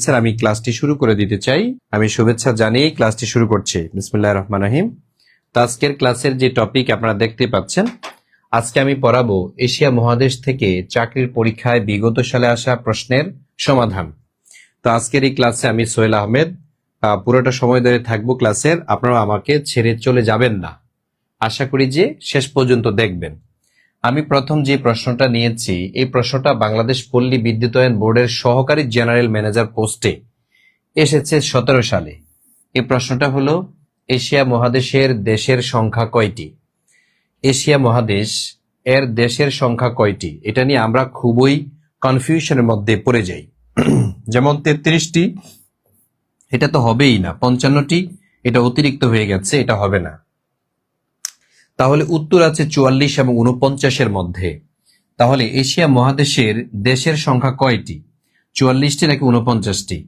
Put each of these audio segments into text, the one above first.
Sir আমি ক্লাসটি শুরু করে দিতে চাই। আমি শুভেচ্ছা জানিয়ে ক্লাসটি শুরু করছি। বিসমিল্লাহির রহমানির রহিম। তো আজকের ক্লাসের যে টপিক আপনারা দেখতে পাচ্ছেন, আজকে আমি পড়াবো এশিয়া মহাদেশ থেকে চাকরির পরীক্ষায় বিগত সালে আসা প্রশ্নের সমাধান। তো আজকের এই ক্লাসে আমি সোহেল আহমেদ পুরোটা সময় ধরে থাকবো ক্লাসের। আপনারা আমাকে ছেড়ে চলে যাবেন না, আশা করি যে শেষ পর্যন্ত দেখবেন। আমি প্রথম যে প্রশ্নটা নিয়েছি, এই প্রশ্নটা বাংলাদেশ পল্লী বিদ্যুতায়ন বোর্ডের সহকারী জেনারেল ম্যানেজার পোস্টে এসেছে 17 সালে। এই প্রশ্নটা হলো, এশিয়া মহাদেশের দেশের সংখ্যা কয়টি? এশিয়া মহাদেশ এর দেশের সংখ্যা কয়টি? এটা নিয়ে আমরা খুবই কনফিউশনের মধ্যে পড়ে যাই। যেমন 33টি, এটা তো হবেই না। 55টি, এটা অতিরিক্ত হয়ে গেছে, এটা হবে না। তাহলে উত্তর আছে 44 এবং 49-এর মধ্যে। তাহলে এশিয়া মহাদেশের দেশের সংখ্যা কয়টি? 44টি নাকি 49টি?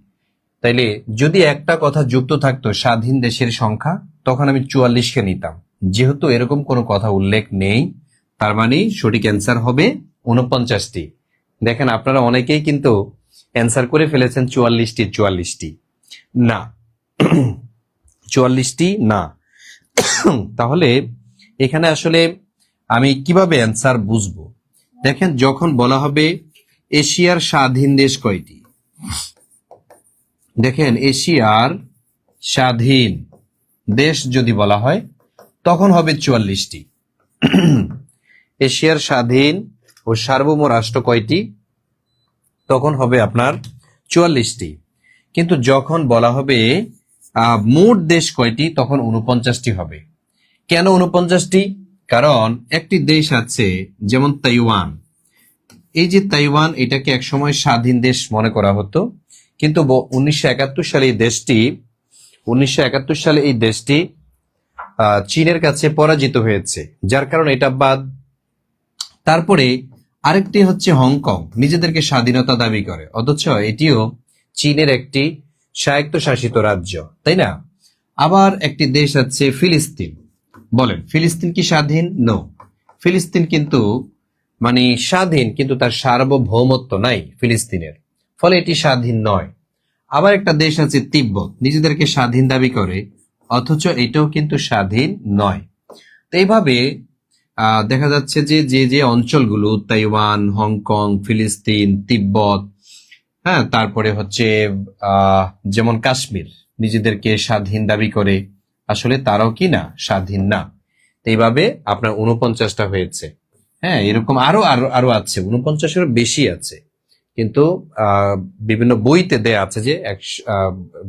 তাইলে যদি একটা কথা যুক্ত থাকতো স্বাধীন দেশের সংখ্যা, তখন আমি 44কে নিতাম। যেহেতু এরকম কোনো কথা উল্লেখ নেই, তার মানে সঠিক অ্যান্সার হবে 49টি। দেখেন আপনারা অনেকেই কিন্তু অ্যান্সার করে ফেলেছেন 44টি না, 44টি না। তাহলে এখানে আসলে আমি কিভাবে অ্যান্সার বুঝবো? দেখেন, যখন বলা হবে এশিয়ার স্বাধীন দেশ কয়টি, দেখেন এশিয়ার স্বাধীন দেশ যদি বলা হয় তখন হবে 44টি। এশিয়ার স্বাধীন ও সার্বভৌম রাষ্ট্র কয়টি? তখন হবে আপনার 44টি। কিন্তু যখন বলা হবে মোট দেশ কয়টি, তখন 49টি হবে। কেন 49টি? কারণ একটি দেশ আছে যেমন তাইওয়ান। এই যে তাইওয়ান, এটাকে একসময় স্বাধীন দেশ মনে করা হতো, কিন্তু 1971 সালে এই দেশটি চীনের কাছে পরাজিত হয়েছে, যার কারণে এটা বাদ। তারপরে আরেকটি হচ্ছে হংকং, নিজেদেরকে স্বাধীনতা দাবি করে, অথচ এটিও চীনের একটি স্বায়ত্তশাসিত রাজ্য, তাই না? আবার একটি দেশ আছে ফিলিস্তিন। বলেন, ফিলিস্তিন কি স্বাধীন? নো, ফিলিস্তিন কিন্তু মানে স্বাধীন, কিন্তু তার সার্বভৌমত্ব নাই ফিলিস্তিনের, ফলে এটি স্বাধীন নয়। আবার একটা দেশ আছে তিব্বত, নিজেদেরকে স্বাধীন দাবি করে, অথচ এটাও কিন্তু স্বাধীন নয়। তো এইভাবে দেখা যাচ্ছে যে যে যে অঞ্চলগুলো, তাইওয়ান, হংকং, ফিলিস্তিন, তিব্বত, হ্যাঁ, তারপরে হচ্ছে যেমন কাশ্মীর, নিজেদেরকে স্বাধীন দাবি করে, আসলে তারাও কি না, স্বাধীন না। তো এইভাবে আপনার 49টা হয়েছে। হ্যাঁ, এরকম আরো আরো আরো আছে, 49-এরও বেশি আছে, কিন্তু বিভিন্ন বইতে দেয়া আছে যে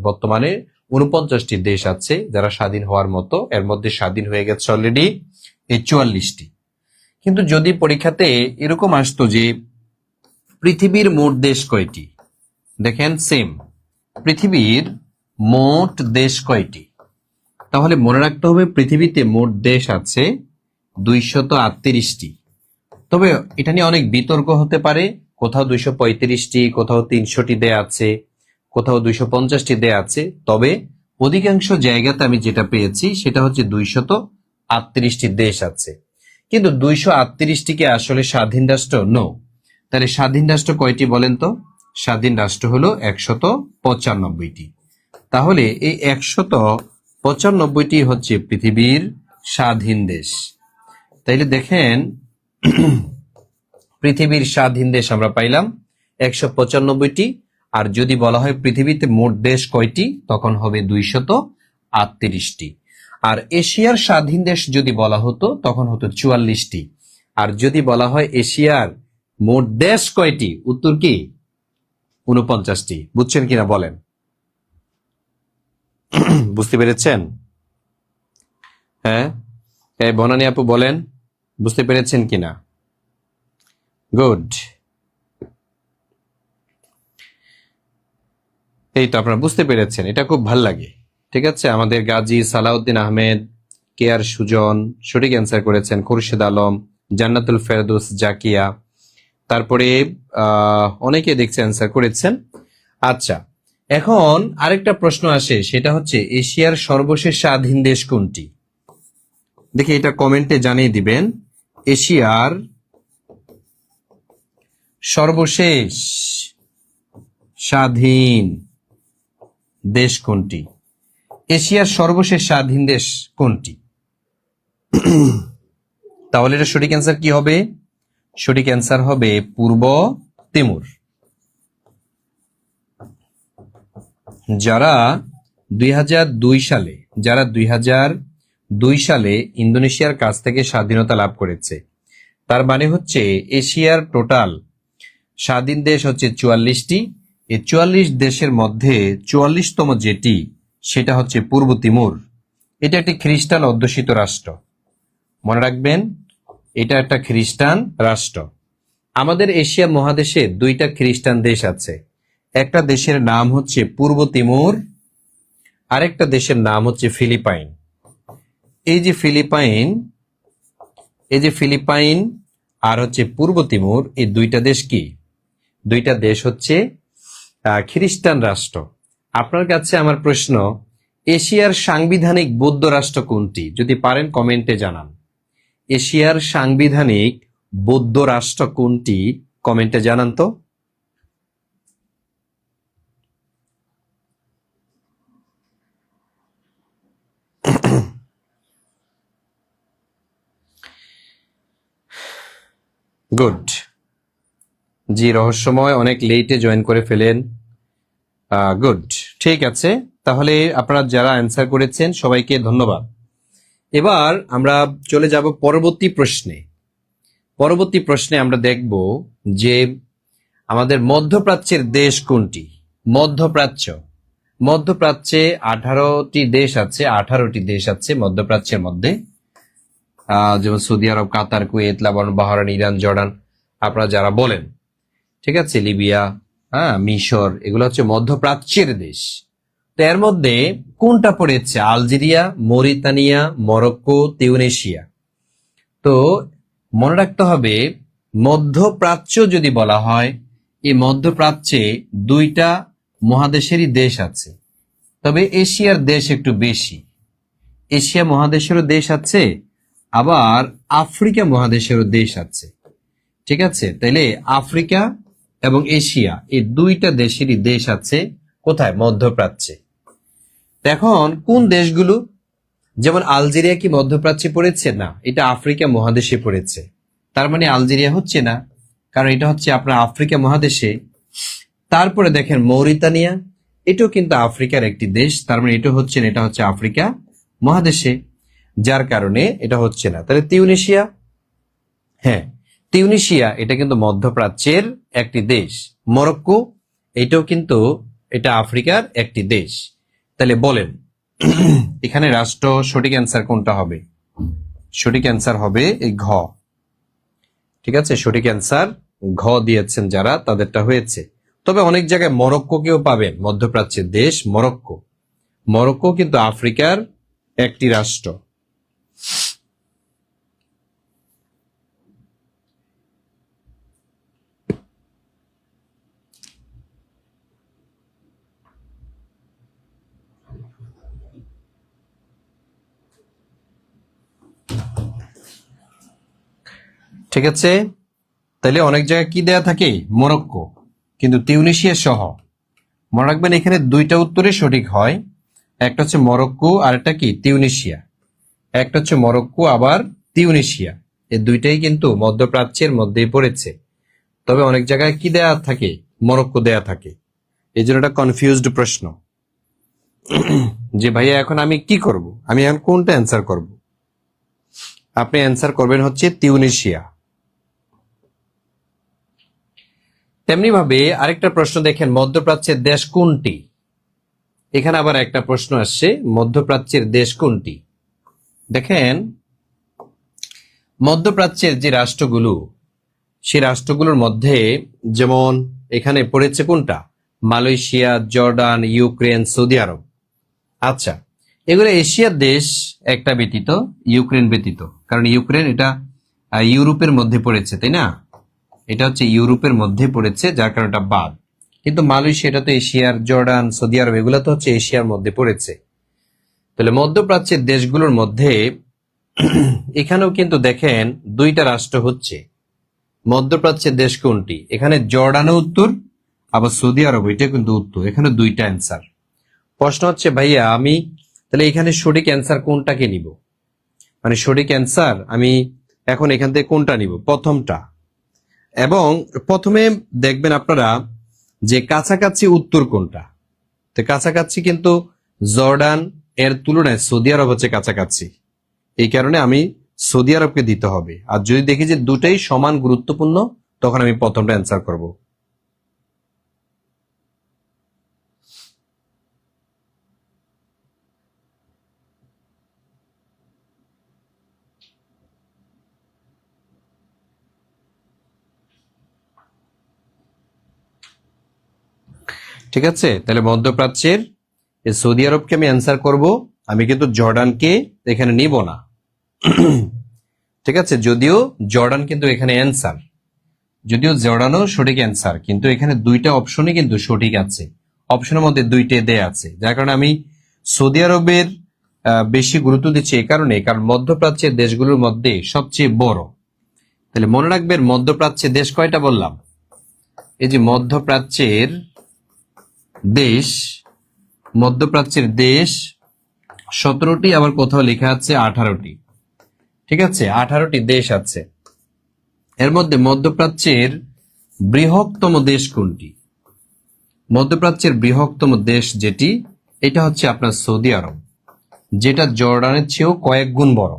বর্তমানে 49টি দেশ আছে যারা স্বাধীন হওয়ার মতো। এর মধ্যে স্বাধীন হয়ে গেছে অলরেডি এই 44টি। কিন্তু যদি পরীক্ষাতে এরকম আসতো যে পৃথিবীর মোট দেশ কয়টি, দেখেন সেম, পৃথিবীর মোট দেশ কয়টি, তাহলে মনে রাখতে হবে পৃথিবীতে মোট দেশ আছে 238টি। তবে এটা নিয়ে অনেক বিতর্ক হতে পারে, কোথাও 235টি, কোথাও 300টি দেয়া আছে, কোথাও 250টি দেয়া আছে। তবে অধিকাংশ জায়গাতে আমি যেটা পেয়েছি সেটা হচ্ছে 238টি দেশ আছে। কিন্তু 238টিকে আসলে স্বাধীন রাষ্ট্র? নো। তাহলে স্বাধীন রাষ্ট্র কয়টি বলেন তো? স্বাধীন রাষ্ট্র হলো 195টি। তাহলে এই 195টি হচ্ছে পৃথিবীর স্বাধীন দেশ। তাইলে দেখেন, পৃথিবীর স্বাধীন দেশ আমরা পাইলাম 195টি, আর যদি বলা হয় পৃথিবীতে মোট দেশ কয়টি, তখন হবে 238টি। আর এশিয়ার স্বাধীন দেশ যদি বলা হতো তখন হতো 44টি। আর যদি বলা হয় এশিয়ার মোট দেশ কয়টি, উত্তর কি 49টি। বুঝছেন কিনা বলেন? বুঝতে পেরেছেন? হ্যাঁ, বনানী আপু বলেন, বুঝতে পেরেছেন কিনা? গুড। এই তো আপনারা বুঝতে পেরেছেন, এটা খুব ভাল লাগে। ঠিক আছে, আমাদের গাজী সালাউদ্দিন আহমেদ, কে আর সুজন সঠিক অ্যান্সার করেছেন, খুরশেদ আলম, জান্নাতুল ফেরদৌস জাকিয়া, তারপরে অনেকে দেখছে অ্যান্সার করেছেন। আচ্ছা, এখন আরেকটা প্রশ্ন আসে, সেটা হচ্ছে এশিয়ার সর্বশেষ স্বাধীন দেশ কোনটি? দেখি এটা কমেন্টে জানিয়ে দিবেন। এশিয়ার সর্বশেষ স্বাধীন দেশ কোনটি? এশিয়ার সর্বশেষ স্বাধীন দেশ কোনটি? তাহলে এটা সঠিক অ্যান্সার কি হবে? সঠিক অ্যান্সার হবে পূর্ব তিমুর। যারা 2002 সালে ইন্দোনেশিয়ার কাছ থেকে স্বাধীনতা লাভ করেছে, তার মানে হচ্ছে এশিয়ার টোটাল স্বাধীন দেশ হচ্ছে 44টি। এই 44 দেশের মধ্যে 44তম যেটি, সেটা হচ্ছে পূর্ব তিমুর। এটা একটি খ্রিস্টান অধ্যুষিত রাষ্ট্র, মনে রাখবেন, এটা একটা খ্রিস্টান রাষ্ট্র। আমাদের এশিয়া মহাদেশে 2টা খ্রিস্টান দেশ আছে। একটা দেশের নাম হচ্ছে পূর্ব তিমুর, আরেকটা দেশের নাম হচ্ছে ফিলিপাইন। এই যে ফিলিপাইন আর হচ্ছে পূর্ব তিমুর, এই 2টা দেশ কি? 2টা দেশ হচ্ছে খ্রিস্টান রাষ্ট্র। আপনার কাছে আমার প্রশ্ন, এশিয়ার সাংবিধানিক বৌদ্ধ রাষ্ট্র কোনটি? যদি পারেন কমেন্টে জানান। এশিয়ার সাংবিধানিক বৌদ্ধ রাষ্ট্র কোনটি? কমেন্টে জানান তো। গুড। জি, রহস্যময় অনেক লেটে জয়েন করে ফেলেন। গুড, ঠিক আছে। তাহলে আপনারা যারা অ্যান্সার করেছেন সবাইকে ধন্যবাদ। এবার আমরা চলে যাব পরবর্তী প্রশ্নে। পরবর্তী প্রশ্নে আমরা দেখব যে আমাদের মধ্যপ্রাচ্যের দেশ কোনটি? মধ্যপ্রাচ্যে 18টি দেশ আছে মধ্যপ্রাচ্যের মধ্যে, যেমন Saudi Arab, Qatar, Kuwait, Lebanon, Bahrain, Iran, Jordan, আপনারা যারা বলেন, ঠিক আছে, লিবিয়া, মিশর, এগুলো হচ্ছে মধ্যপ্রাচ্যের দেশ। তো এর মধ্যে কোনটা পড়েছে? Algeria, Mauritania, Morocco, Tunisia. তো মনে রাখতে হবে, মধ্যপ্রাচ্য যদি বলা হয়, এই মধ্যপ্রাচ্যে 2টা মহাদেশেরই দেশ আছে, তবে এশিয়ার দেশ একটু বেশি। এশিয়া মহাদেশেরও দেশ আছে, আবার আফ্রিকা মহাদেশেরও দেশ আছে, ঠিক আছে। তাইলে আফ্রিকা এবং এশিয়া, এই 2টা দেশেরই দেশ আছে কোথায়? মধ্যপ্রাচ্যে। এখন কোন দেশগুলো? যেমন আলজেরিয়া কি মধ্যপ্রাচ্যে পড়েছে? না, এটা আফ্রিকা মহাদেশে পড়েছে। তার মানে আলজেরিয়া হচ্ছে না, কারণ এটা হচ্ছে আপনার আফ্রিকা মহাদেশে। তারপরে দেখেন মৌরিতানিয়া, এটাও কিন্তু আফ্রিকার একটি দেশ, তার মানে এটা হচ্ছে না, এটা হচ্ছে আফ্রিকা মহাদেশে, যার কারণে এটা হচ্ছে না। তাহলে তিউনিসিয়া, হ্যাঁ, তিউনিসিয়া এটা কিন্তু মধ্যপ্রাচ্যের একটি দেশ। মরক্কো, এটাও কিন্তু, এটা আফ্রিকার একটি দেশ। তাহলে বলেন এখানে রাষ্ট্র সঠিক অ্যান্সার কোনটা হবে? সঠিক অ্যান্সার হবে এই ঘ, ঠিক আছে। সঠিক অ্যান্সার ঘ দিয়েছেন যারা, তাদেরটা হয়েছে। তবে অনেক জায়গায় মরক্কোকেও পাবেন, মধ্যপ্রাচ্যের দেশ মরক্কো কিন্তু আফ্রিকার একটি রাষ্ট্র। ঠিক আছে, তাহলে অনেক জায়গায় কি দেয়া থাকে? মরক্কো, কিন্তু তিউনিসিয়া সহ। মনে রাখবেন এখানে 2টা উত্তরই সঠিক হয়, একটা হচ্ছে মরক্কো আর একটা কি? তিউনিসিয়া। একটা হচ্ছে মরক্কো আবার তিউনিসিয়া, এই 2টাই কিন্তু মধ্যপ্রাচ্যের মধ্যেই পড়েছে। তবে অনেক জায়গায় কি দেয়া থাকে? মরক্কো দেয়া থাকে। এই জন্য এটা কনফিউজড প্রশ্ন যে ভাইয়া এখন আমি কি করব, আমি এখন কোনটা অ্যান্সার করব? আপনি অ্যান্সার করবেন হচ্ছে তিউনিসিয়া। তেমনি ভাবে আরেকটা প্রশ্ন দেখেন, মধ্যপ্রাচ্যের দেশ কোনটি? এখানে আবার একটা প্রশ্ন আসছে, মধ্যপ্রাচ্যের দেশ কোনটি? দেখেন মধ্যপ্রাচ্যের যে রাষ্ট্রগুলো, সেই রাষ্ট্রগুলোর মধ্যে যেমন এখানে পড়েছে কোনটা? মালয়েশিয়া, জর্ডান, ইউক্রেন, সৌদি আরব। আচ্ছা, এগুলো এশিয়ার দেশ একটা ব্যতীত, ইউক্রেন ব্যতীত, কারণ ইউক্রেন এটা ইউরোপের মধ্যে পড়েছে, তাই না? এটা হচ্ছে ইউরোপের মধ্যে পড়েছে, যার কারণে এটা বাদ। কিন্তু মালয়েশিয়া এটা তো এশিয়ার, জর্ডান, সৌদি আরব এগুলো তো হচ্ছে এশিয়ার মধ্যে পড়েছে। তাহলে মধ্যপ্রাচ্যের দেশগুলোর মধ্যে এখানেও কিন্তু দেখেন 2টা রাষ্ট্র হচ্ছে। মধ্যপ্রাচ্যের দেশ কোনটি? এখানে জর্ডানও উত্তর, আবার সৌদি আরব এটা কিন্তু উত্তর। এখানে 2টা অ্যান্সার। প্রশ্ন হচ্ছে ভাইয়া আমি তাহলে এখানে সঠিক অ্যান্সার কোনটাকে নিব, মানে সঠিক অ্যান্সার আমি এখন এখান থেকে কোনটা নিব, প্রথমটা। এবং প্রথমে দেখবেন আপনারা যে কাছাকাছি উত্তর কোনটা। তো কাছাকাছি কিন্তু জর্ডান এর তুলনায় সৌদি আরব হচ্ছে কাছাকাছি, এই কারণে আমি সৌদি আরবকে দিতে হবে। আর যদি দেখি যে দুটাই সমান গুরুত্বপূর্ণ, তখন আমি প্রথমটা অ্যান্সার করব। ঠিক আছে, তাহলে মধ্যপ্রাচ্যের এই সৌদি আরবকে আমি অ্যান্সার করব, আমি কিন্তু জর্ডানকে এখানে নিব না। ঠিক আছে, যদিও জর্ডান কিন্তু এখানে অ্যান্সার, যদিও জর্ডানও সঠিক অ্যান্সার, কিন্তু এখানে দুইটা অপশনই কিন্তু সঠিক আছে, অপশনের মধ্যে দুইটা দেয়া আছে, যার কারণে আমি সৌদি আরবের বেশি গুরুত্ব দিচ্ছি এই কারণে, কারণ মধ্যপ্রাচ্যের দেশগুলোর মধ্যে সবচেয়ে বড়। তাহলে মনে রাখবেন মধ্যপ্রাচ্যের দেশ কয়টা বললাম, এই যে মধ্যপ্রাচ্যের দেশ, মধ্যপ্রাচ্যের দেশ 17টি, আবার কোথাও লেখা আছে 18টি। ঠিক আছে, 18টি দেশ আছে। এর মধ্যে মধ্যপ্রাচ্যের বৃহত্তম দেশ কোনটি? মধ্যপ্রাচ্যের বৃহত্তম দেশ যেটি, এটা হচ্ছে আপনার সৌদি আরব, যেটা জর্ডানের চেয়েও কয়েক গুণ বড়।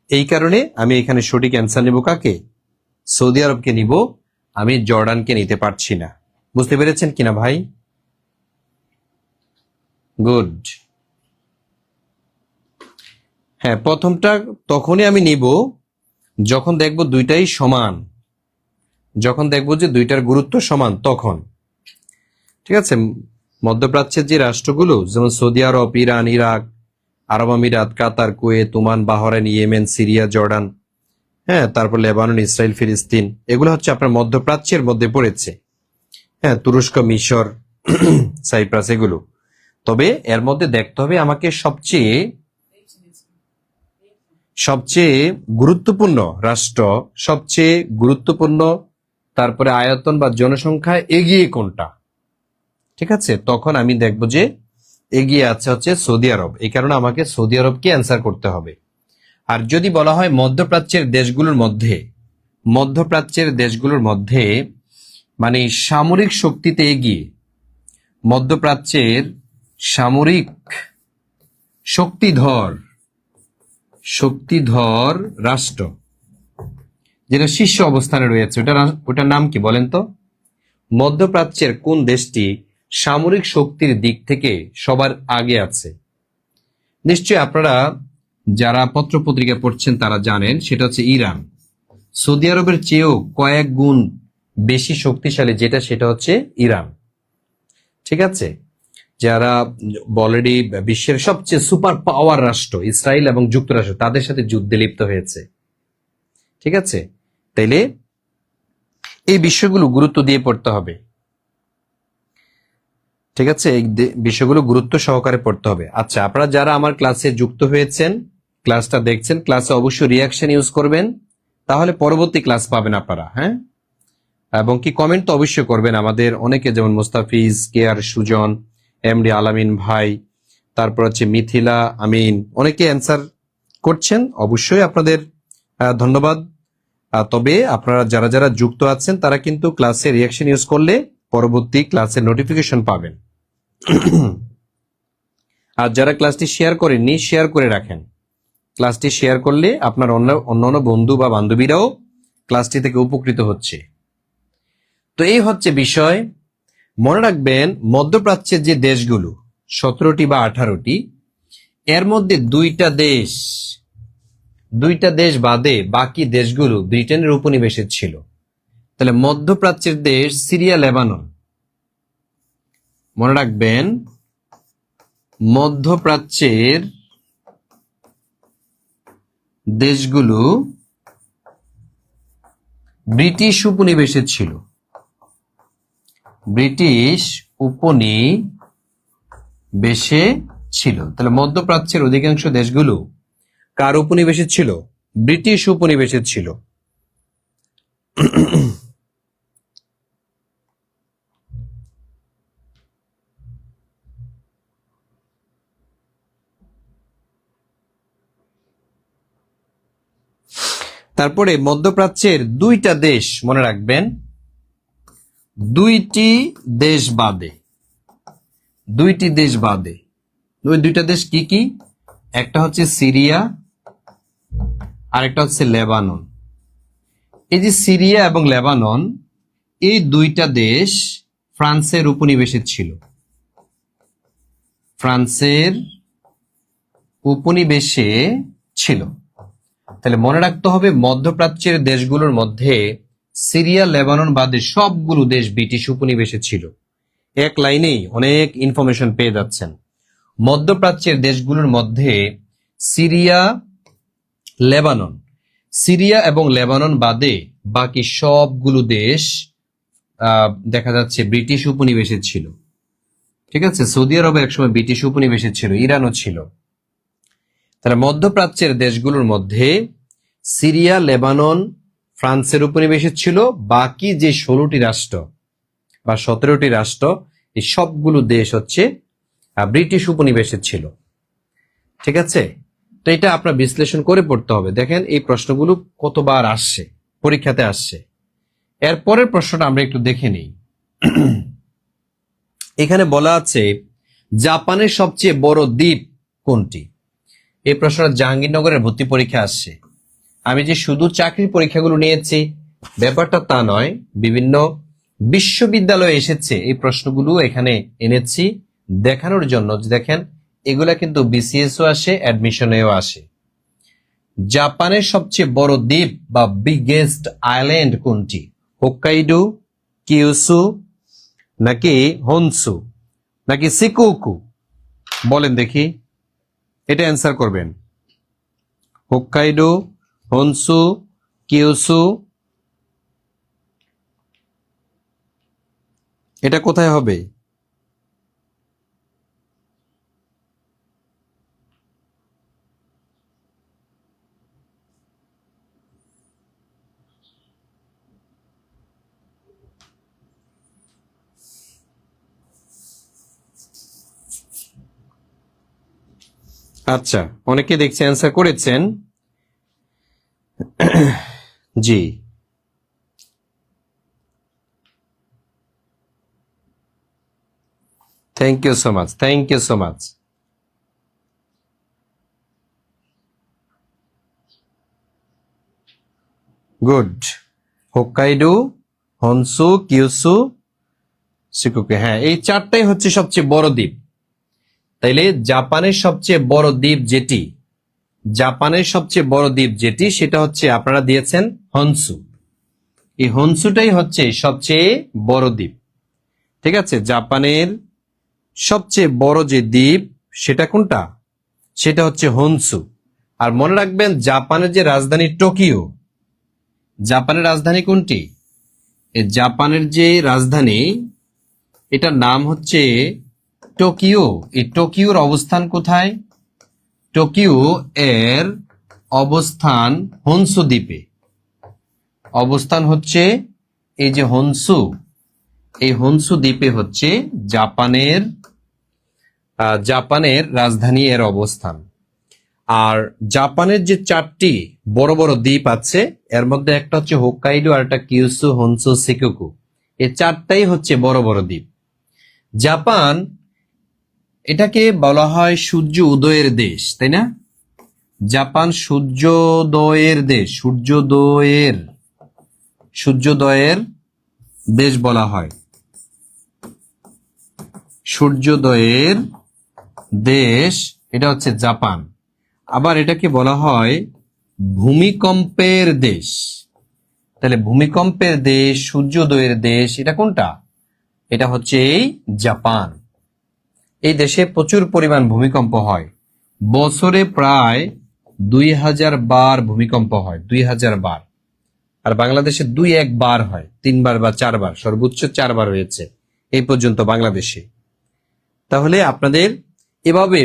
এই কারণে আমি এখানে সঠিক অ্যান্সার নিব কাকে? সৌদি আরবকে নিব, আমি জর্ডানকে নিতে পারছি না। বুঝতে পেরেছেন কিনা ভাই? গুড। হ্যাঁ, প্রথমটা তখনই আমি নিব যখন দেখব দুইটাই সমান, যখন দেখব যে দুইটার গুরুত্ব সমান, তখন। ঠিক আছে, মধ্যপ্রাচ্যের যে রাষ্ট্রগুলো যেমন Saudi Arab, Iran, Iraq, Arab Emirates, Qatar, Kuwait, Oman, Bahrain, Yemen, Syria, Jordan, হ্যাঁ, তারপর লেবানন, ইসরায়েল, ফিলিস্তিন, এগুলো হচ্ছে আপনার মধ্যপ্রাচ্যের মধ্যে পড়েছে। হ্যাঁ, তুরস্ক, মিশর, সাইপ্রাস, এগুলো। তবে এর মধ্যে দেখতে হবে আমাকে সবচেয়ে সবচেয়ে গুরুত্বপূর্ণ রাষ্ট্র, সবচেয়ে গুরুত্বপূর্ণ, তারপরে আয়তন বা জনসংখ্যা এগিয়ে কোনটা। ঠিক আছে, তখন আমি দেখব যে এগিয়ে আছে হচ্ছে সৌদি আরব, এই কারণে আমাকে সৌদি আরবকে অ্যান্সার করতে হবে। আর যদি বলা হয় মধ্যপ্রাচ্যের দেশগুলোর মধ্যে, মধ্যপ্রাচ্যের দেশগুলোর মধ্যে মানে সামরিক শক্তিতে এগিয়ে, মধ্যপ্রাচ্যের সামরিক শক্তিধর শক্তিধর রাষ্ট্র যেটা শীর্ষ অবস্থানে রয়েছে, ওটার নাম কি বলেন তো? মধ্যপ্রাচ্যের কোন দেশটি সামরিক শক্তির দিক থেকে সবার আগে আছে? নিশ্চয়ই আপনারা যারা পত্রপত্রিকা পড়ছেন তারা জানেন, সেটা হচ্ছে ইরান। সৌদি আরবের চেয়েও কয়েক গুণ বেশি শক্তিশালী যেটা, সেটা হচ্ছে ইরান। ঠিক আছে, যারা অলরেডি বিশ্বের সবচেয়ে সুপার পাওয়ার রাষ্ট্র ইসরায়েল এবং যুক্তরাষ্ট্র, তাদের সাথে যুদ্ধে লিপ্ত হয়েছে। ঠিক আছে, তাইলে এই বিষয়গুলো গুরুত্ব দিয়ে পড়তে হবে। ঠিক আছে, এই বিষয়গুলো গুরুত্ব সহকারে পড়তে হবে। আচ্ছা, আপনারা যারা আমার ক্লাসে যুক্ত হয়েছেন, ক্লাসটা দেখছেন, ক্লাসে অবশ্যই রিয়াকশন ইউজ করবেন, তাহলে পরবর্তী ক্লাস পাবেন আপনারা। হ্যাঁ, এবং কি কমেন্ট তো অবশ্যই করবেন। আমাদের অনেকে যেমন মুস্তাফিজ, কে আর সুজন, এমডি আলামিন ভাই, তারপর হচ্ছে মিথিলা আমিন, অনেকে অ্যান্সার করছেন, অবশ্যই আপনাদের ধন্যবাদ। তবে আপনারা যারা যারা যুক্ত আছেন তারা কিন্তু ক্লাসে রিয়াকশন ইউজ করলে পরবর্তী ক্লাসের নোটিফিকেশন পাবেন। আর যারা ক্লাসটি শেয়ার করেননি, শেয়ার করে রাখেন। ক্লাসটি শেয়ার করলে আপনার অন্যান্য বন্ধু বা বান্ধবীরাও ক্লাসটি থেকে উপকৃত হচ্ছে। তো এই হচ্ছে বিষয়। মনে রাখবেন মধ্যপ্রাচ্যের যে দেশগুলো 17টি বা 18টি, এর মধ্যে দুইটা দেশ বাদে বাকি দেশগুলো ব্রিটেনের উপনিবেশে ছিল। তাহলে মধ্যপ্রাচ্যের দেশ সিরিয়া, লেবানন। মনে রাখবেন মধ্যপ্রাচ্যের দেশগুলো ব্রিটিশ উপনিবেশে ছিল, ব্রিটিশ উপনিবেশে ছিল। তাহলে মধ্যপ্রাচ্যের অধিকাংশ দেশগুলো কার উপনিবেশে ছিল? ব্রিটিশ উপনিবেশে ছিল। তারপরে মধ্যপ্রাচ্যের দুইটা দেশ মনে রাখবেন, দুইটি দেশ বাদে, দুইটি দেশ বাদে, ওই দুইটা দেশ কি কি? একটা হচ্ছে সিরিয়া আর একটা হচ্ছে লেবানন। এই যে সিরিয়া এবং লেবানন, এই দুইটা দেশ ফ্রান্সের উপনিবেশে ছিল, ফ্রান্সের উপনিবেশে ছিল। তাহলে মনে রাখতে হবে মধ্যপ্রাচ্যের দেশগুলোর মধ্যে সিরিয়া লেবানন বাদে সবগুলো দেশ ব্রিটিশ উপনিবেশে ছিল। এক লাইনেই অনেক ইনফরমেশন পেয়ে যাচ্ছেন। মধ্যপ্রাচ্যের দেশগুলোর মধ্যে সিরিয়া, লেবানন, সিরিয়া এবং লেবানন বাদে বাকি সবগুলো দেশ দেখা যাচ্ছে ব্রিটিশ উপনিবেশে ছিল। ঠিক আছে, সৌদি আরবে একসময় ব্রিটিশ উপনিবেশে ছিল, ইরানও ছিল। তাহলে মধ্যপ্রাচ্যের দেশগুলোর মধ্যে সিরিয়া, লেবানন ফ্রান্সের উপনিবেশে ছিল, বাকি যে 16টি রাষ্ট্র বা 17টি রাষ্ট্র, এই সবগুলো দেশ হচ্ছে ব্রিটিশ উপনিবেশে ছিল। ঠিক আছে, তো এটা আপনার বিশ্লেষণ করে পড়তে হবে। দেখেন এই প্রশ্নগুলো কতবার আসছে, পরীক্ষাতে আসছে। এর পরের প্রশ্নটা আমরা একটু দেখে নিই। এখানে বলা আছে জাপানের সবচেয়ে বড় দ্বীপ কোনটি? এই প্রশ্নটা জাহাঙ্গীরনগরের ভর্তি পরীক্ষা আসছে। আমি যে শুধু চাকরির পরীক্ষাগুলো নিয়েছি ব্যাপারটা তা নয়, বিভিন্ন বিশ্ববিদ্যালয়ে এসেছে এই প্রশ্নগুলো এখানে এনেছি দেখানোর জন্য। দেখেন এগুলা কিন্তু বিসিএসও আসে, অ্যাডমিশনেও আসে। জাপানের সবচেয়ে বড় দ্বীপ বা বিগেস্ট আইল্যান্ড কোনটি? হোক্কাইডো, কিউসু, নাকি হনসু, নাকি সিকুকু? বলেন দেখি, এটা অ্যান্সার করবেন। হোক্কাইডো, হনসু, কিউসু, এটা কোথায় হবে? আচ্ছা, অনেকে দেখছি অ্যান্সার করেছেন। জি, thank you so much, thank you so much. Good. Hokkaido, Honshu, Kyushu, Shikoku, হ্যাঁ এই চারটাই হচ্ছে সবচেয়ে বড় দ্বীপ। তাইলে জাপানের সবচেয়ে বড় দ্বীপ যেটি, জাপানের সবচেয়ে বড় দ্বীপ যেটি সেটা হচ্ছে আপনারা দিয়েছেন হনসু। এই হনসুটাই হচ্ছে সবচেয়ে বড় দ্বীপ। ঠিক আছে, জাপানের সবচেয়ে বড় যে দ্বীপ সেটা কোনটা? সেটা হচ্ছে হনসু। আর মনে রাখবেন জাপানের যে রাজধানী টোকিও, জাপানের রাজধানী কোনটি? এই জাপানের যে রাজধানী এটার নাম হচ্ছে টোকিও। এই টোকিওর অবস্থান কোথায়? টোকিও এর অবস্থান হনসু দ্বীপে। অবস্থান হচ্ছে এই যে হনসু, এই হনসু দ্বীপে হচ্ছে জাপানের জাপানের রাজধানী এর অবস্থান। আর জাপানের যে 4টি বড় বড় দ্বীপ আছে এর মধ্যে একটা হচ্ছে হোক্কাইডো, আর একটা কিউসু, হনসু, সিকুকু। এই 4টাই হচ্ছে বড় বড় দ্বীপ। জাপান, এটাকে বলা হয় সূর্য উদয়ের দেশ, তাই না? জাপান সূর্যোদয়ের দেশ, সূর্যোদয়ের দেশ বলা হয়, সূর্যোদয়ের দেশ এটা হচ্ছে জাপান। আবার এটাকে বলা হয় ভূমিকম্পের দেশ। তাহলে ভূমিকম্পের দেশ, সূর্যোদয়ের দেশ, এটা কোনটা? এটা হচ্ছে এই জাপান। এই দেশে প্রচুর পরিমাণ ভূমিকম্প হয়, বছরে প্রায় 2000 বার ভূমিকম্প হয়, 2000 বার। আর বাংলাদেশে 2-1 বার হয়, 3 বার বা 4 বার, সর্বোচ্চ 4 বার হয়েছে এই পর্যন্ত বাংলাদেশে। তাহলে আপনাদের এভাবে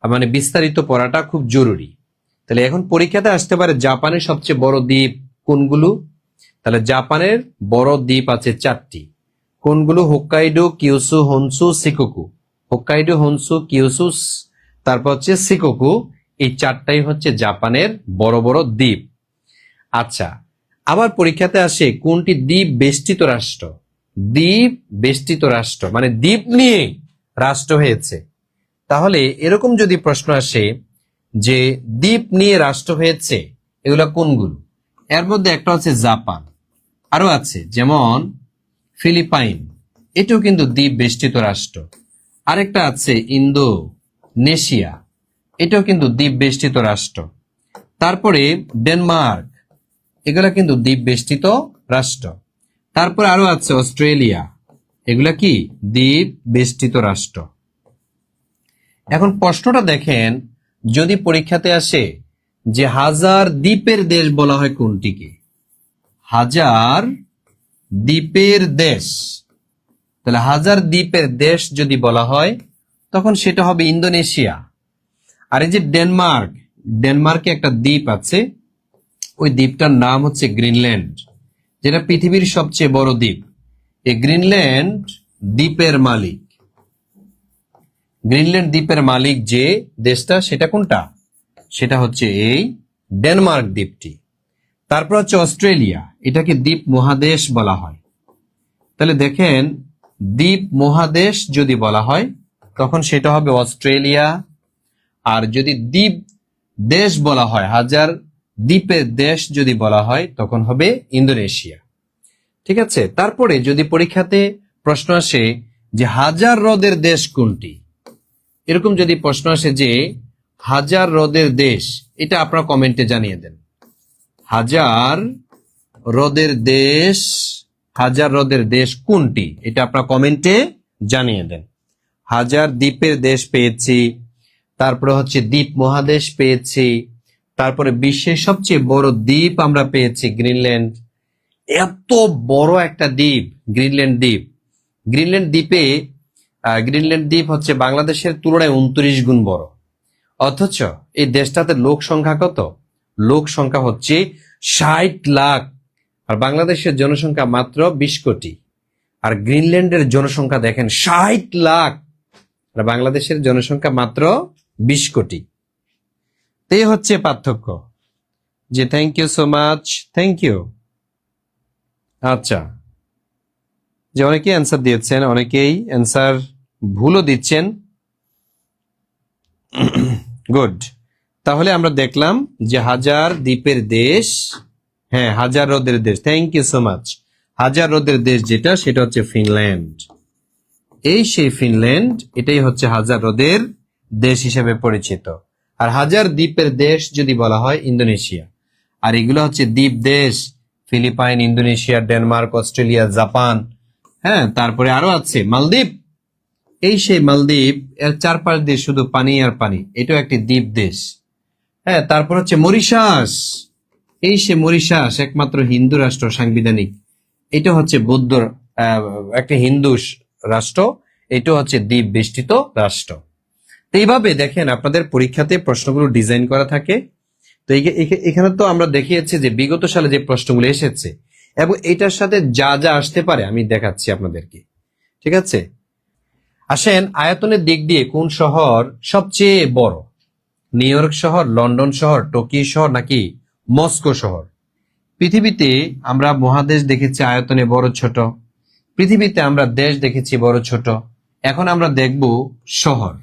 মানে বিস্তারিত পড়াটা খুব জরুরি। তাহলে এখন পরীক্ষাতে আসতে পারে জাপানের সবচেয়ে বড় দ্বীপ কোনগুলো? তাহলে জাপানের বড় দ্বীপ আছে 4টি। কোনগুলো? Hokkaido, Kyushu, Honshu, Shikoku. Hokkaido, Honshu, Kyushu, তারপর হচ্ছে সিকুকু। এই 4টাই হচ্ছে জাপানের বড় বড় দ্বীপ। আচ্ছা, আবার পরীক্ষাতে আসে কোনটি দ্বীপ বেষ্টিত রাষ্ট্র। দ্বীপ বেষ্টিত রাষ্ট্র মানে দ্বীপ নিয়ে রাষ্ট্র হয়েছে। তাহলে এরকম যদি প্রশ্ন আসে যে দ্বীপ নিয়ে রাষ্ট্র হয়েছে, এগুলো কোনগুলো? এর মধ্যে একটা হচ্ছে জাপান, আরো আছে যেমন ফিলিপাইন, এটাও কিন্তু দ্বীপ বেষ্টিত রাষ্ট্র। আরেকটা আছে ইন্দোনেশিয়া, এটাও কিন্তু দ্বীপ বেষ্টিত রাষ্ট্র। তারপরে ডেনমার্ক, এগুলা কিন্তু দ্বীপ বেষ্টিত রাষ্ট্র। তারপরে আরো আছে অস্ট্রেলিয়া, এগুলা কি দ্বীপ বেষ্টিত রাষ্ট্র। এখন প্রশ্নটা দেখেন, যদি পরীক্ষাতে আসে যে হাজার দ্বীপের দেশ বলা হয় কোনটিকে? হাজার দ্বীপের দেশ, তাহলে হাজার দ্বীপের দেশ যদি বলা হয় তখন সেটা হবে ইন্দোনেশিয়া। আর এই যে ডেনমার্ক, ডেনমার্কে একটা দ্বীপ আছে, ওই দ্বীপটার নাম হচ্ছে গ্রিনল্যান্ড, যেটা পৃথিবীর সবচেয়ে বড় দ্বীপ। এই গ্রিনল্যান্ড দ্বীপের মালিক, গ্রিনল্যান্ড দ্বীপের মালিক যে দেশটা, সেটা কোনটা? সেটা হচ্ছে এই ডেনমার্ক দ্বীপটি। তারপর হচ্ছে অস্ট্রেলিয়া, এটাকে দ্বীপ মহাদেশ বলা হয়। তাহলে দেখেন, দ্বীপ মহাদেশ যদি বলা হয় তখন সেটা হবে অস্ট্রেলিয়া। আর যদি দ্বীপ দেশ বলা হয়, হাজার দ্বীপের দেশ যদি বলা হয় তখন হবে ইন্দোনেশিয়া। ঠিক আছে। তারপরে যদি পরীক্ষাতে প্রশ্ন আসে যে হাজার হ্রদের দেশ কোনটি, এরকম যদি প্রশ্ন আসে যে হাজার হ্রদের দেশ, এটা আপনারা কমেন্টে জানিয়ে দেন। হাজার হ্রদের দেশ, হাজার হ্রদের দেশ কোনটি, এটা আপনারা কমেন্টে জানিয়ে দেন। হাজার দ্বীপের দেশ পেয়েছি, তারপরে হচ্ছে দ্বীপ মহাদেশ পেয়েছি, তারপরে বিশ্বের সবচেয়ে বড় দ্বীপ আমরা পেয়েছি গ্রিনল্যান্ড। এত বড় একটা দ্বীপ গ্রিনল্যান্ড দ্বীপ। গ্রিনল্যান্ড দ্বীপে গ্রিনল্যান্ড দ্বীপ হচ্ছে বাংলাদেশের তুলনায় 29 গুণ বড়। অথচ এই দেশটাতে লোক সংখ্যা কত? লোক সংখ্যা হচ্ছে 60 লাখ, আর বাংলাদেশের জনসংখ্যা মাত্র 20 কোটি। আর গ্রিনল্যান্ডের জনসংখ্যা দেখেন 60 লাখ, আর বাংলাদেশের জনসংখ্যা মাত্র 20 কোটি। এই হচ্ছে পার্থক্য। যে thank you so much, thank you. আচ্ছা, যে অনেকেই অ্যান্সার দিয়েছেন, অনেকেই অ্যান্সার ভুলও দিচ্ছেন। গুড। তাহলে আমরা দেখলাম যে হাজার দ্বীপের দেশ, হ্যাঁ হাজার হ্রদের দেশ, থ্যাংক ইউ সো মাচ। হাজার হ্রদের দেশ যেটা, সেটা হচ্ছে ফিনল্যান্ড। এই সেই ফিনল্যান্ড, এটাই হচ্ছে হাজার হ্রদের দেশ হিসেবে পরিচিত। আর হাজার দ্বীপের দেশ যদি বলা হয় ইন্দোনেশিয়া। আর এগুলো হচ্ছে দ্বীপ দেশ, Philippines, Indonesia, Denmark, Australia, Japan, হ্যাঁ তারপরে আরো আছে মালদ্বীপ। এই সেই মালদ্বীপ, এর চারপাশ দিয়ে শুধু পানি আর পানি, এটাও একটি দ্বীপ দেশ। হ্যাঁ, তারপর হচ্ছে মরিশাস, এই সে মরিশাস, একমাত্র হিন্দু রাষ্ট্র সাংবিধানিক, এটা হচ্ছে বৌদ্ধ একটা হিন্দু রাষ্ট্র, এটা হচ্ছে দ্বীপ বেষ্টিত রাষ্ট্র। তো এইভাবে দেখেন আপনাদের পরীক্ষাতে প্রশ্নগুলো ডিজাইন করা থাকে। তো এখানে তো আমরা দেখিয়েছি যে বিগত সালে যে প্রশ্নগুলো এসেছে এবং এটার সাথে যা যা আসতে পারে আমি দেখাচ্ছি আপনাদেরকে। ঠিক আছে, আসেন আয়তনের দিক দিয়ে কোন শহর সবচেয়ে বড়? নিউ ইয়র্ক শহর, লন্ডন শহর, টোকিও শহর নাকি মস্কো শহর? পৃথিবীতে আমরা মহাদেশ দেখেছি আয়তনে বড় ছোট, পৃথিবীতে আমরা দেশ দেখেছি বড় ছোট। এখন আমরা দেখব শহর।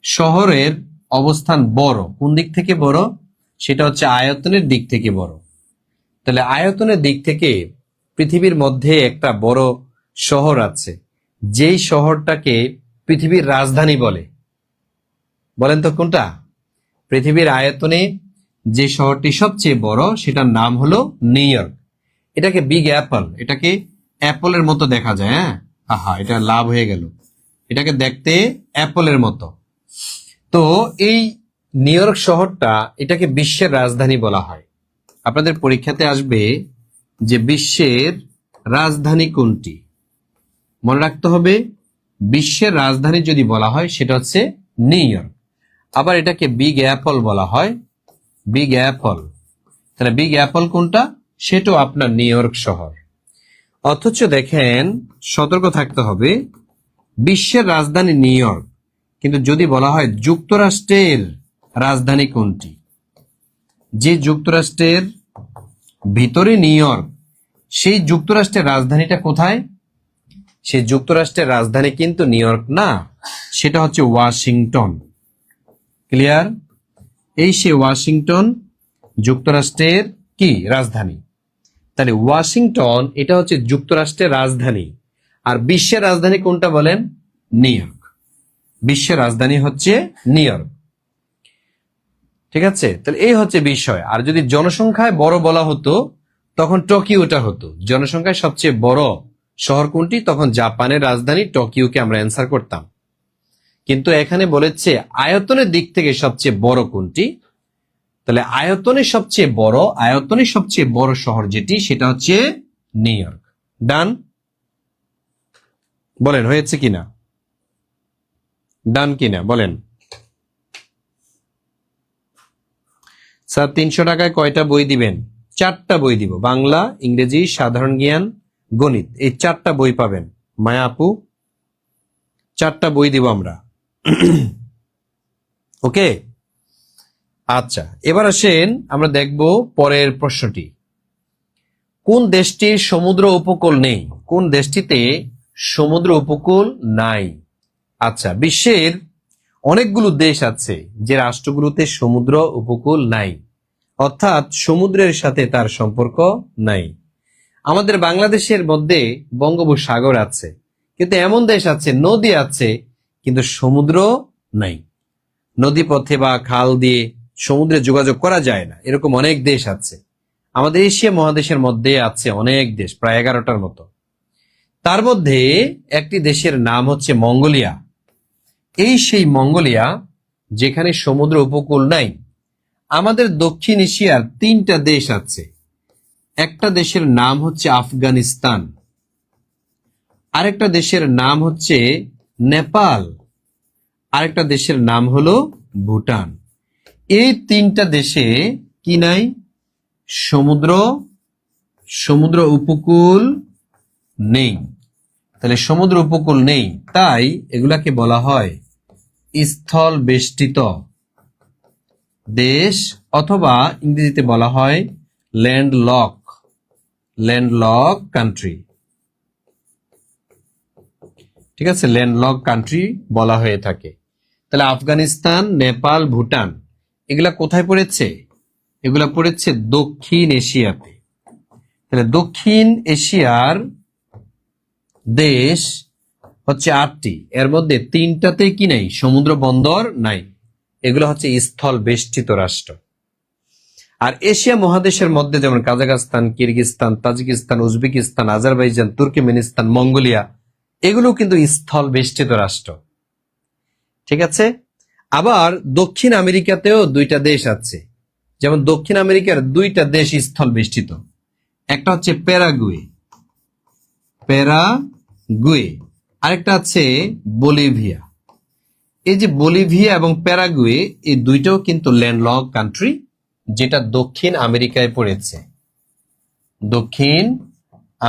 শহরের অবস্থান বড় কোন দিক থেকে বড়? সেটা হচ্ছে আয়তনের দিক থেকে বড়। তাহলে আয়তনের দিক থেকে পৃথিবীর মধ্যে একটা বড় শহর আছে, যেই শহরটাকে পৃথিবীর রাজধানী বলে। বলেন তো কোনটা? পৃথিবীর আয়তনে যে শহরটি সবচেয়ে বড় সেটার নাম হলো নিউ ইয়র্ক। এটাকে বিগ অ্যাপল, এটাকে অ্যাপলের মতো দেখা যায়। হ্যাঁ, আহা এটা লাভ হয়ে গেল, এটাকে দেখতে অ্যাপলের মতো। তো এই নিউ ইয়র্ক শহরটা, এটাকে বিশ্বের রাজধানী বলা হয়। আপনাদের পরীক্ষাতে আসবে যে বিশ্বের রাজধানী কোনটি, মনে রাখতে হবে বিশ্বের রাজধানী যদি বলা হয় সেটা হচ্ছে নিউ ইয়র্ক। আবার এটাকে বিগ অ্যাপল বলা হয়, বিগ অ্যাপল। তাহলে বিগ অ্যাপল কোনটা? সেটাও আপনার নিউ ইয়র্ক শহর। অথচ দেখেন, সতর্ক থাকতে হবে, বিশ্বের রাজধানী নিউ ইয়র্ক, কিন্তু যদি বলা হয় যুক্তরাষ্ট্রের রাজধানী কোনটি, যে যুক্তরাষ্ট্রের ভিতরে নিউ ইয়র্ক। সেই যুক্তরাষ্ট্রের রাজধানীটা কোথায়? সেই যুক্তরাষ্ট্রের রাজধানী কিন্তু নিউ ইয়র্ক না, সেটা হচ্ছে ওয়াশিংটন। ক্লিয়ার? এই সে ওয়াশিংটন যুক্তরাষ্ট্রের কি রাজধানী। তাহলে ওয়াশিংটন এটা হচ্ছে যুক্তরাষ্ট্রের রাজধানী। আর বিশ্বের রাজধানী কোনটা বলেন? New York. বিশ্বের রাজধানী হচ্ছে নিউ ইয়র্ক। ঠিক আছে, তাহলে এই হচ্ছে বিষয়। আর যদি জনসংখ্যায় বড় বলা হতো তখন টোকিওটা হতো। জনসংখ্যায় সবচেয়ে বড় শহর কোনটি? তখন জাপানের রাজধানী টোকিওকে আমরা অ্যান্সার করতাম। কিন্তু এখানে বলেছে আয়তনের দিক থেকে সবচেয়ে বড় কোনটি। তাহলে আয়তনের সবচেয়ে বড় শহর যেটি, সেটা হচ্ছে নিউ ইয়র্ক। ডান? বলেন হয়েছে কিনা, ডান কিনা বলেন। স্যার 300 টাকায় কয়টা বই দিবেন? 4টা বই দিব, বাংলা, ইংরেজি, সাধারণ জ্ঞান, গণিত, এই 4টা বই পাবেন। মায়া আপু, 4টা বই দিব আমরা। ওকে, আচ্ছা, এবার আসেন আমরা দেখব পরের প্রশ্নটি। কোন দেশটির সমুদ্র উপকূল নেই? কোন দেশটিতে সমুদ্র উপকূল নাই? আচ্ছা, বিশ্বের অনেকগুলো দেশ আছে যে রাষ্ট্রগুলোতে সমুদ্র উপকূল নাই, অর্থাৎ সমুদ্রের সাথে তার সম্পর্ক নাই। আমাদের বাংলাদেশের মধ্যে বঙ্গোপসাগর আছে, কিন্তু এমন দেশ আছে নদী আছে কিন্তু সমুদ্র নাই। নদী পথে বা খাল দিয়ে সমুদ্রে যোগাযোগ করা যায় না, এরকম অনেক দেশ আছে। আমাদের এশিয়া মহাদেশের মধ্যে আছে অনেক দেশ, প্রায় 11টার মতো। তার মধ্যে একটি দেশের নাম হচ্ছে মঙ্গোলিয়া। এই সেই মঙ্গোলিয়া যেখানে সমুদ্র উপকূল নাই। আমাদের দক্ষিণ এশিয়ার 3টা দেশ আছে। একটা দেশের নাম হচ্ছে আফগানিস্তান, আরেকটা দেশের নাম হচ্ছে নেপাল, আরেকটা দেশের নাম হলো ভুটান। এই 3টা দেশে কি নাই? সমুদ্র উপকূল নেই। তাহলে সমুদ্র উপকূল নেই, তাই এগুলাকে বলা হয় স্থল বেষ্টিত দেশ, অথবা ইংরেজিতে বলা হয় ল্যান্ডলক কান্ট্রি। ঠিক আছে, ল্যান্ডলক কান্ট্রি বলা হয়ে থাকে। তাহলে আফগানিস্তান, নেপাল, ভুটান এগুলা কোথায় পড়েছে? এগুলা পড়েছে দক্ষিণ এশিয়াতে। তাহলে দক্ষিণ এশিয়ার দেশ হচ্ছে 8টি, এর মধ্যে 3টাতে কি নেই? সমুদ্র বন্দর নাই। এগুলো হচ্ছে স্থল বেষ্টিত রাষ্ট্র। আর এশিয়া মহাদেশের মধ্যে যেমন Kazakhstan, Kyrgyzstan, Tajikistan, Uzbekistan, Azerbaijan, Turkmenistan, Mongolia, এগুলো কিন্তু স্থল বেষ্টিত রাষ্ট্র। ঠিক আছে, আবার দক্ষিণ আমেরিকাতেও 2টা দেশ আছে। যেমন দক্ষিণ আমেরিকার 2টা দেশ স্থল বেষ্টিত। একটা হচ্ছে প্যারাগুয়ে, আরেকটা আছে বলিভিয়া। এই যে বলিভিয়া এবং প্যারাগুয়ে, এই 2টাও কিন্তু ল্যান্ডলক কান্ট্রি, যেটা দক্ষিণ আমেরিকায় পড়েছে। দক্ষিণ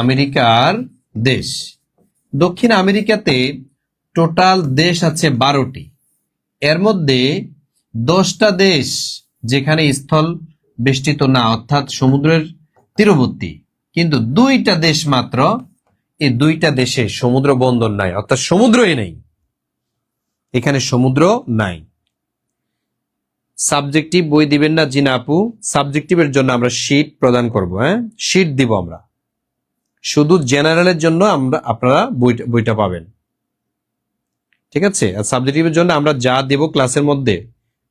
আমেরিকার দেশ। দক্ষিণ আমেরিকাতে টোটাল দেশ আছে 12টি, এর মধ্যে 10টা দেশ যেখানে স্থল বেষ্টিত না, অর্থাৎ সমুদ্রের তীরবর্তী, কিন্তু 2টা দেশ মাত্র, এই 2টা দেশে সমুদ্র বন্দর নাই, অর্থাৎ সমুদ্রই নেই, এখানে সমুদ্র নাই। সাবজেক্টিভ বই দিবেন না? জি না আপু, সাবজেক্টিভের জন্য আমরা শীট প্রদান করব। শীট দিব আমরা, শুধু জেনারেলের জন্য আপনারা বইটা পাবেন। ঠিক আছে, আর সাবজেক্টিভের জন্য আমরা যা দেব ক্লাসের মধ্যে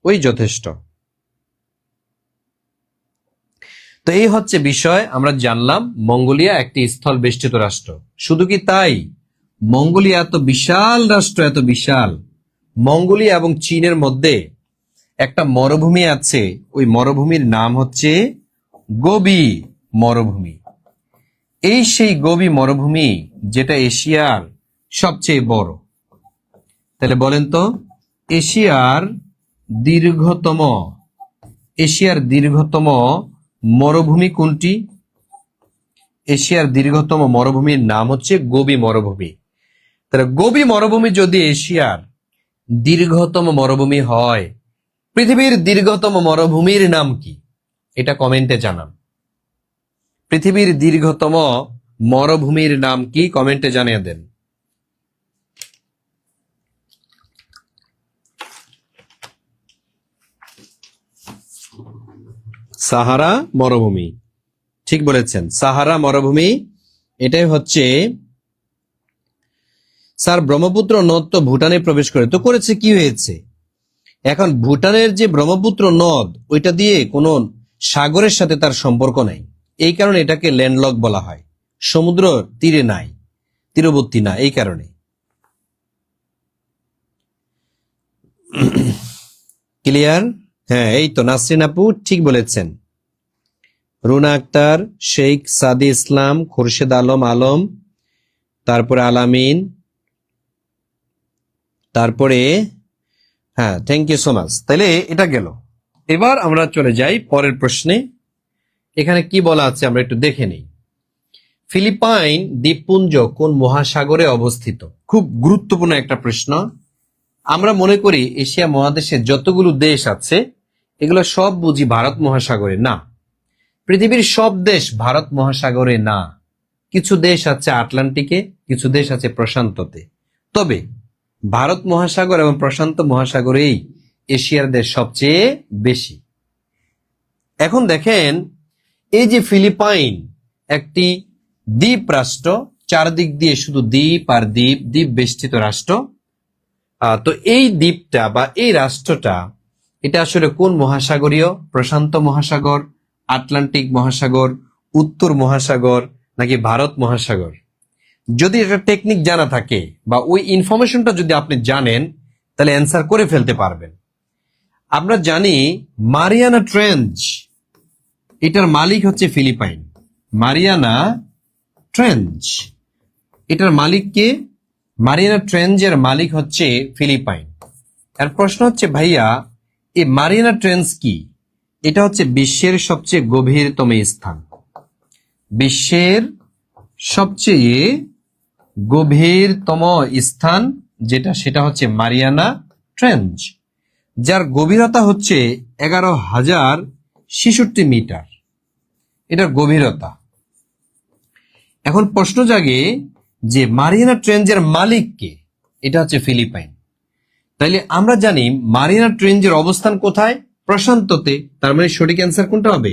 ওই যথেষ্ট। তো এই হচ্ছে বিষয়, আমরা জানলাম মঙ্গোলিয়া একটি স্থল বেষ্টিত রাষ্ট্র। শুধু কি তাই? মঙ্গোলিয়া এত বিশাল রাষ্ট্র, এত বিশাল, মঙ্গোলিয়া এবং চীনের মধ্যে একটা মরুভূমি আছে, ওই মরুভূমির নাম হচ্ছে গোবি মরুভূমি। এই সেই গোবি মরুভূমি যেটা এশিয়ার সবচেয়ে বড়। তাহলে বলেন তো, এশিয়ার দীর্ঘতম মরুভূমি কোনটি? এশিয়ার দীর্ঘতম মরুভূমির নাম হচ্ছে গোবি মরুভূমি। তাহলে গোবি মরুভূমি যদি এশিয়ার দীর্ঘতম মরুভূমি হয়, পৃথিবীর দীর্ঘতম মরুভূমির নাম কি? এটা কমেন্টে জানান। পৃথিবীর দীর্ঘতম মরুভূমির নাম কি? কমেন্টে জানিয়ে দেন। সাহারা মরুভূমি, ঠিক বলেছেন, সাহারা মরুভূমি। এটাই হচ্ছে। স্যার ব্রহ্মপুত্র নদ তো ভুটানে প্রবেশ করে, তো করেছে, কি হয়েছে? এখন ভুটানের যে ব্রহ্মপুত্র নদ, ওইটা দিয়ে কোনো সাগরের সাথে তার সম্পর্ক নাই, এই কারণে এটাকে ল্যান্ডলক বলা হয়। সমুদ্র তীরে নাই, তীরবর্তী না, এই কারণে। ক্লিয়ার? হ্যাঁ, এই তো নাসরিন আপু ঠিক বলেছেন। রুনা আক্তার, শেখ সাদি ইসলাম, খুরশেদ আলম আলম, তারপরে আলামিন, তারপরে হ্যাঁ, থ্যাংক ইউ সো মাচ। তাহলে এটা গেল। এবার আমরা চলে যাই পরের প্রশ্নে। এখানে কি বলা আছে আমরা একটু দেখে নিই। ফিলিপাইন দ্বীপপুঞ্জ কোন মহাসাগরে অবস্থিত? খুব গুরুত্বপূর্ণ একটা প্রশ্ন। আমরা মনে করি এশিয়া মহাদেশে যতগুলো দেশ আছে এগুলো সব বুঝি ভারত মহাসাগরে। না, পৃথিবীর সব দেশ ভারত মহাসাগরে না। কিছু দেশ আছে আটলান্টিকে, কিছু দেশ আছে প্রশান্ততে। তবে ভারত মহাসাগর এবং প্রশান্ত মহাসাগরেই এশিয়ার দেশ সবচেয়ে বেশি। এখন দেখেন, এই যে ফিলিপাইন একটি দ্বীপ রাষ্ট্র, চারদিক দিয়ে শুধু দ্বীপ আর দ্বীপ, দ্বীপ বেষ্টিত রাষ্ট্র। তো এই দ্বীপটা বা এই রাষ্ট্রটা, এটা আসলে কোন মহাসাগরীয়? প্রশান্ত মহাসাগর, আটলান্টিক মহাসাগর, উত্তর মহাসাগর, নাকি ভারত মহাসাগর? যদি এটা টেকনিক জানা থাকে বা ওই ইনফরমেশনটা যদি আপনি জানেন, তাহলে অ্যান্সার করে ফেলতে পারবেন। আমরা জানি মারিয়ানা ট্রেঞ্চ, এটার মালিক হচ্ছে ফিলিপাইন। মারিয়ানা ট্রেঞ্চ, এটার মালিক কে? মারিয়ানা ট্রেঞ্চের মালিক হচ্ছে ফিলিপাইন। আর প্রশ্ন হচ্ছে, ভাইয়া এই মারিয়ানা ট্রেঞ্চ কি? এটা হচ্ছে বিশ্বের সবচেয়ে গভীরতম স্থান। বিশ্বের সবচেয়ে গভীরতম স্থান যেটা, সেটা হচ্ছে মারিয়ানা ট্রেঞ্চ, যার গভীরতা হচ্ছে 11,066 মিটার। এটার গভীরতা। এখন প্রশ্ন জাগে যে মারিয়ানা ট্রেঞ্চের মালিক কে? এটা হচ্ছে ফিলিপাইন। তাইলে আমরা জানি মারিয়ানা ট্রেঞ্চের অবস্থান কোথায়? প্রশান্ততে। তার মানে সঠিক অ্যান্সার কোনটা হবে?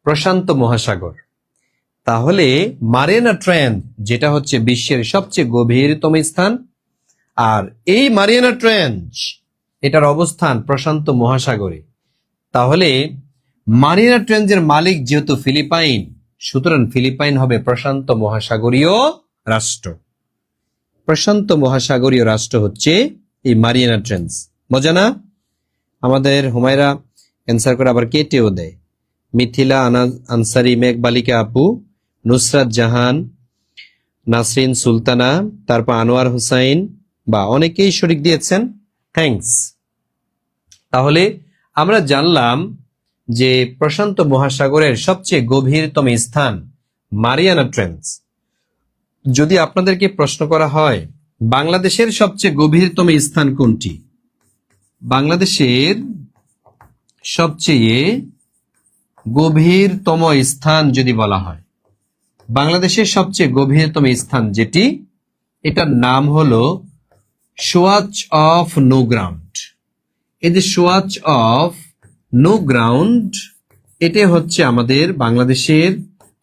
প্রশান্ত মহাসাগর। তাহলে মারিয়ানা ট্রেঞ্চ যেটা হচ্ছে বিশ্বের সবচেয়ে গভীরতম স্থান, আর এই মারিয়ানা ট্রেঞ্চ এটার অবস্থান প্রশান্ত মহাসাগরে। তাহলে মারিয়ানা ট্রেঞ্চের মালিক যেহেতু ফিলিপাইন, সুতরাং ফিলিপাইন হবে প্রশান্ত মহাসাগরীয় রাষ্ট্র। প্রশান্ত মহাসাগরীয় রাষ্ট্র হচ্ছে এই মারিয়ানা ট্রেঞ্চ। মজা না? আমাদের হুমায়রা অ্যান্সার করে আবার কেটেও দেয়। মিথিলা আনসারি, মেঘ বালিকা আপু, নুসরাত জাহান, নাসরিন সুলতানা, তারপর আনোয়ার হুসাইন, বা অনেকেই সঠিক দিয়েছেন, থ্যাঙ্কস। তাহলে আমরা জানলাম যে প্রশান্ত মহাসাগরের সবচেয়ে গভীরতম স্থান মারিয়ানা ট্রেঞ্চ। যদি আপনাদেরকে প্রশ্ন করা হয় বাংলাদেশের সবচেয়ে গভীরতম স্থান কোনটি, বাংলাদেশের সবচেয়ে গভীরতম স্থান যদি বলা হয়, বাংলাদেশের সবচেয়ে গভীরতম স্থান যেটি, এটার নাম হলো সোয়াচ অফ নো গ্রাউন্ড। এই যে সোয়াচ অফ নো গ্রাউন্ড, এটা হচ্ছে আমাদের বাংলাদেশের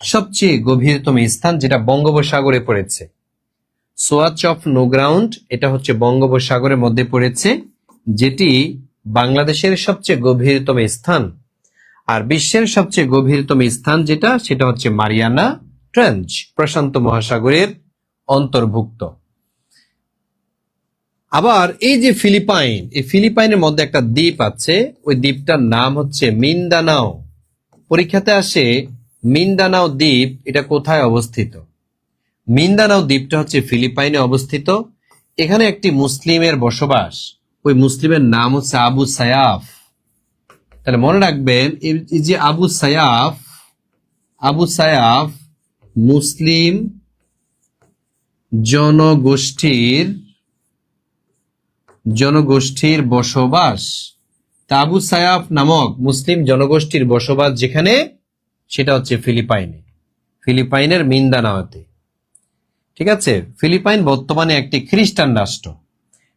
সবচেয়ে গভীরতম স্থান, যেটা বঙ্গোপসাগরে পড়েছে। সোয়াচ অফ নো গ্রাউন্ড এটা হচ্ছে বঙ্গোপসাগরের মধ্যে পড়েছে, যেটি বাংলাদেশের সবচেয়ে গভীরতম স্থান। আর বিশ্বের সবচেয়ে গভীরতম স্থান যেটা, সেটা হচ্ছে মারিয়ানা ট্রেঞ্চ, প্রশান্ত মহাসাগরের অন্তর্ভুক্ত। আবার এই যে ফিলিপাইন, এই ফিলিপাইনের মধ্যে একটা দ্বীপ আছে, ওই দ্বীপটার নাম হচ্ছে মিন্দানাও। পরীক্ষাতে আসে মিন্দানাও দ্বীপ এটা কোথায় অবস্থিত? মিন্দানাও দ্বীপটা হচ্ছে ফিলিপাইনে অবস্থিত। এখানে একটি মুসলিমের বসবাস, ওই মুসলিমের নাম হচ্ছে আবু সায়াফ। তাহলে মনে রাখবেন, এই যে আবু সায়াফ, আবু সায়াফ মুসলিম জনগোষ্ঠীর বসবাস। তা আবু সায়াফ নামক মুসলিম জনগোষ্ঠীর বসবাস যেখানে, সেটা হচ্ছে ফিলিপাইনে। ফিলিপাইনের মিন্দানাওতে। ঠিক আছে, ফিলিপাইন বর্তমানে একটি খ্রিস্টান রাষ্ট্র।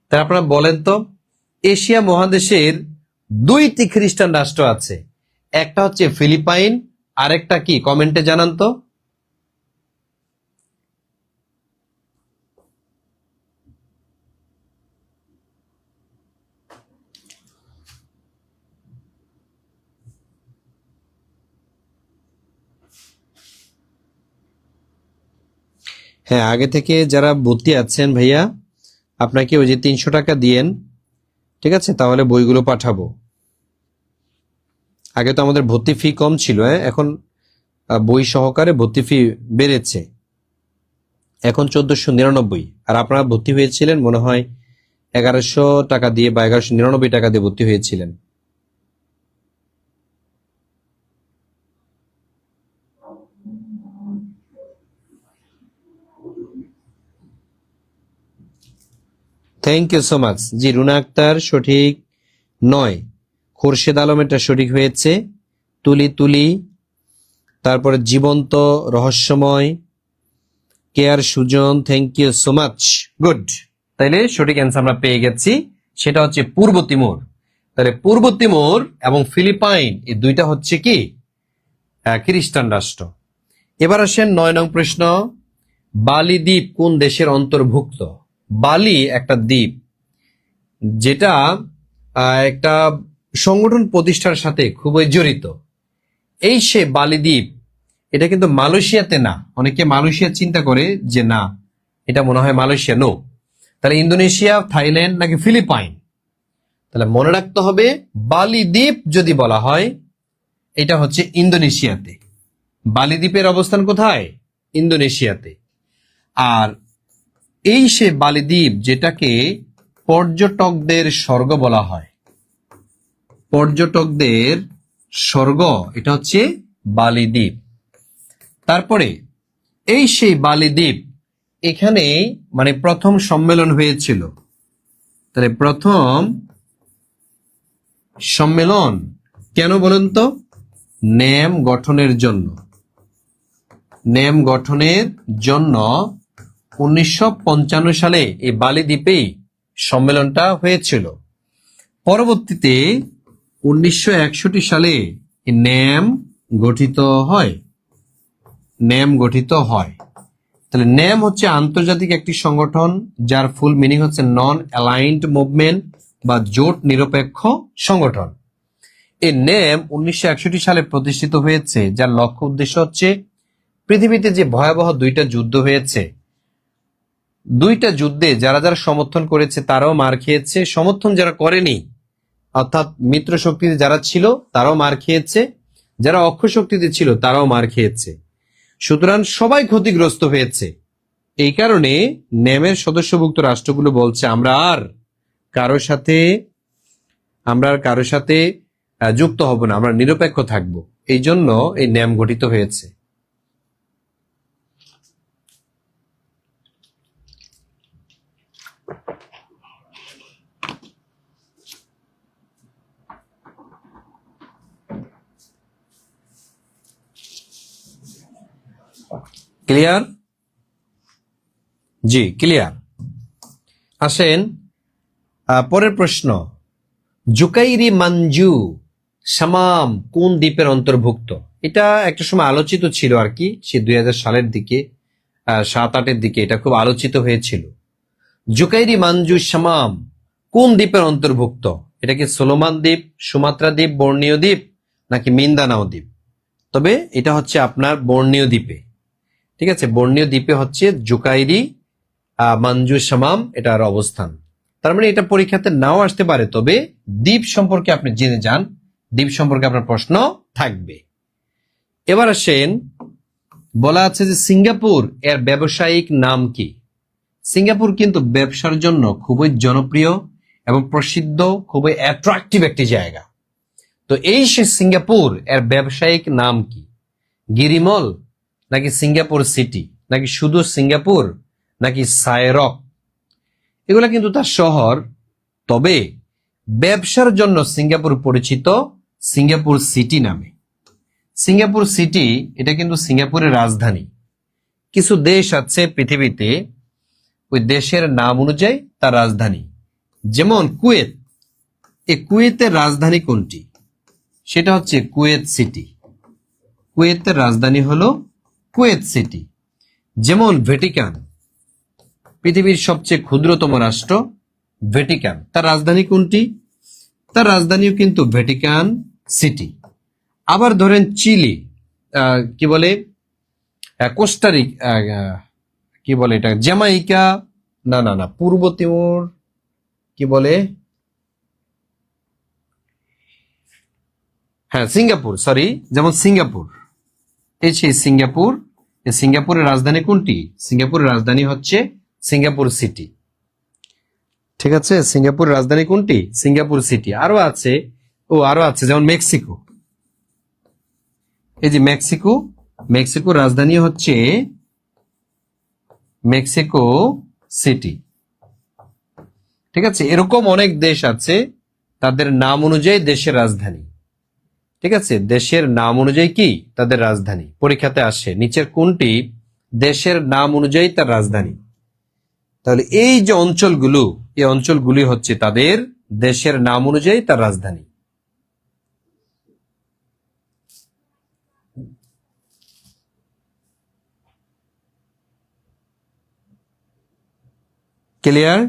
তা আপনারা বলেন তো, এশিয়া মহাদেশের দুইটি খ্রিস্টান রাষ্ট্র আছে, একটা হচ্ছে ফিলিপাইন, আরেকটা কি? কমেন্টে জানান তো। হ্যাঁ, আগে থেকে যারা ভর্তি আছেন ভাইয়া, আপনাকে ওই যে 300 টাকা দিয়েন, ঠিক আছে, তাহলে বইগুলো পাঠাবো। আগে তো আমাদের ভর্তি ফি কম ছিল, এখন বই সহকারে ভর্তি ফি বেড়েছে, এখন 1499। আর আপনারা ভর্তি হয়েছিলেন মনে হয় 1100 টাকা দিয়ে বা 1199 টাকা দিয়ে ভর্তি হয়েছিলেন। Thank you so much. জি, রুনা আক্তার সঠিক নয়, খোরশেদ আলম এটা সঠিক হয়েছে। তুলি তুলি, তারপরে জীবন্ত, রহস্যময়, কেয়ার Sujan, thank you so much, good. তাইলে সঠিক অ্যান্সার আমরা পেয়ে গেছি, সেটা হচ্ছে পূর্ব তিমুর। তাহলে পূর্ব তিমুর এবং ফিলিপাইন এই দুইটা হচ্ছে কি খ্রিস্টান রাষ্ট্র। এবার আসেন 9 নং প্রশ্ন, বালি দ্বীপ কোন দেশের অন্তর্ভুক্ত? বালি একটা দ্বীপ, যেটা একটা সংগঠন প্রতিষ্ঠার সাথে খুবই জড়িত। এই সে বালি দ্বীপ, এটা কিন্তু মালয়েশিয়াতে না। অনেকে মালয়েশিয়া চিন্তা করে যে না, এটা মনে হয় মালয়েশিয়া। নো। তাহলে ইন্দোনেশিয়া, থাইল্যান্ড নাকি ফিলিপাইন? তাহলে মনে রাখতে হবে, বালি দ্বীপ যদি বলা হয়, এটা হচ্ছে ইন্দোনেশিয়াতে। বালি দ্বীপের অবস্থান কোথায়? ইন্দোনেশিয়াতে। আর এই সে বালি দ্বীপ, যেটাকে পর্যটকদের স্বর্গ বলা হয়, পর্যটকদের স্বর্গ, এটা হচ্ছে বালি দ্বীপ। তারপরে এই সেই বালি দ্বীপ, এখানে মানে প্রথম সম্মেলন হয়েছিল। তাহলে প্রথম সম্মেলন কেন বলেন তো? নেম গঠনের জন্য। নেম গঠনের জন্য 1955 সালে এই বালি দ্বীপেই সম্মেলনটা হয়েছিল। পরবর্তীতে 1961 সালে নেম গঠিত হয়। নেম গঠিত হয়। তাহলে নেম হচ্ছে আন্তর্জাতিক একটি সংগঠন, যার ফুল মিনিং হচ্ছে নন অ্যালাইন্ড মুভমেন্ট বা জোট নিরপেক্ষ সংগঠন। এই নেম 1961 সালে প্রতিষ্ঠিত হয়েছে, যার লক্ষ্য উদ্দেশ্য হচ্ছে পৃথিবীতে যে ভয়াবহ দুইটা যুদ্ধ হয়েছে, দুইটা যুদ্ধে যারা যারা সমর্থন করেছে তারাও মার খেয়েছে, সমর্থন যারা করেনি অর্থাৎ মিত্র শক্তিতে যারা ছিল তারাও মার খেয়েছে, যারা অক্ষ শক্তিতে ছিল তারাও মার খেয়েছে। সুতরাং সবাই ক্ষতিগ্রস্ত হয়েছে। এই কারণে নেমের সদস্যভুক্ত রাষ্ট্রগুলো বলছে আমরা আর কারোর সাথে যুক্ত হব না, আমরা নিরপেক্ষ থাকব। এই জন্য এই নেম গঠিত হয়েছে। ক্লিয়ার? জি ক্লিয়ার। আসেন পরের প্রশ্ন, জুকাইরি মাঞ্জু শামাম কোন দ্বীপের অন্তর্ভুক্ত? এটা একটা সময় আলোচিত ছিল আর কি, সে 2000 সালের দিকে, 7-8-এর দিকে এটা খুব আলোচিত হয়েছিল। জুকাইরি মাঞ্জু শামাম কোন দ্বীপের অন্তর্ভুক্ত? এটা কি সোলোমান দ্বীপ, সুমাত্রা দ্বীপ, বর্নিও দ্বীপ নাকি মিন্দানাও দ্বীপ? তবে এটা হচ্ছে আপনার বর্নিও দ্বীপে। ঠিক আছে, বর্নিও দ্বীপে হচ্ছে জুকাইরি মাঞ্জু শামাম এটার অবস্থান। তার মানে এটা পরীক্ষাতে নাও আসতে পারে, তবে দ্বীপ সম্পর্কে আপনি জেনে যান, দ্বীপ সম্পর্কে আপনার প্রশ্ন থাকবে। এবার আসেন, বলা আছে যে সিঙ্গাপুর এর ব্যবসায়িক নাম কি? সিঙ্গাপুর কিন্তু ব্যবসার জন্য খুবই জনপ্রিয় এবং প্রসিদ্ধ, খুবই অ্যাট্রাকটিভ একটি জায়গা। তো এই সে সিঙ্গাপুর এর ব্যবসায়িক নাম কি? গিরিমল নাকি সিঙ্গাপুর সিটি নাকি শুধু সিঙ্গাপুর নাকি সায়রক? এগুলা কিন্তু তার শহর, তবে ব্যবসার জন্য সিঙ্গাপুর পরিচিত সিঙ্গাপুর সিটি নামে। সিঙ্গাপুর সিটি এটা কিন্তু সিঙ্গাপুরের রাজধানী। কিছু দেশ আছে পৃথিবীতে ওই দেশের নাম অনুযায়ী তার রাজধানী, যেমন কুয়েত। এই কুয়েতের রাজধানী কোনটি? সেটা হচ্ছে কুয়েত সিটি। কুয়েতের রাজধানী হলো কুয়েত সিটি। যেমন ভ্যাটিকান, পৃথিবীর সবচেয়ে ক্ষুদ্রতম রাষ্ট্র ভ্যাটিকান, তার রাজধানী কোনটি? তার রাজধানীও কিন্তু ভ্যাটিকান সিটি। আবার ধরেন চিলি, কি বলে, কোস্টারিকা, কি বলে এটা, জ্যামাইকা, না না না, পূর্ব তিমুর, কি বলে, হ্যাঁ সিঙ্গাপুর, সরি, যেমন সিঙ্গাপুর, এই সেই সিঙ্গাপুর। এই সিঙ্গাপুরের রাজধানী কোনটি? সিঙ্গাপুরের রাজধানী হচ্ছে সিঙ্গাপুর সিটি। ঠিক আছে, সিঙ্গাপুরের রাজধানী কোনটি? Singapore city. আরো আছে যেমন মেক্সিকো। এই যে মেক্সিকো, মেক্সিকোর রাজধানী হচ্ছে মেক্সিকো সিটি। ঠিক আছে, এরকম অনেক দেশ আছে, তাদের নাম অনুযায়ী দেশের রাজধানী। ঠিক আছে, দেশের নাম অনুযায়ী কি তাদের রাজধানী। পরীক্ষাতে আসে নিচের কোনটি দেশের নাম অনুযায়ী তার রাজধানী। তাহলে এই যে অঞ্চলগুলো, এই অঞ্চলগুলি হচ্ছে তাদের দেশের নাম অনুযায়ী তার রাজধানী। ক্লিয়ার?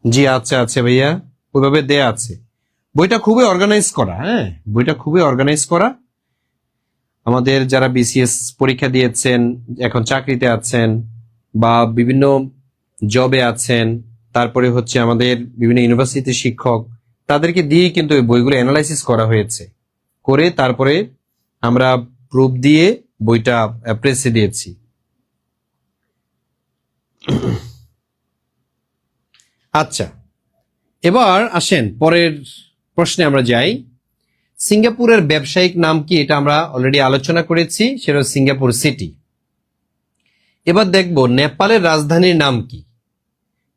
জি আছে ভাইয়া, ওইভাবে দেয়া আছে। বইটা খুবই অর্গানাইজ করা, হ্যাঁ বইটা খুবই অর্গানাইজ করা। আমাদের যারা বিসিএস পরীক্ষা দিয়েছেন, এখন চাকরিতে আছেন বা বিভিন্ন জবে আছেন, তারপরে হচ্ছে আমাদের বিভিন্ন ইউনিভার্সিটির শিক্ষক, তাদেরকে দিয়ে কিন্তু এই বইগুলো অ্যানালাইসিস করা হয়েছে, করে তারপরে আমরা প্রুফ দিয়ে বইটা প্রেসে দিয়েছি। আচ্ছা, এবার আসেন পরের প্রশ্নে আমরা যাই। সিঙ্গাপুরের ব্যবসায়িক নাম কি? এটা আমরা অলরেডি আলোচনা করেছি, সেটা সিঙ্গাপুর সিটি। এবার দেখব নেপালের রাজধানীর নাম কি।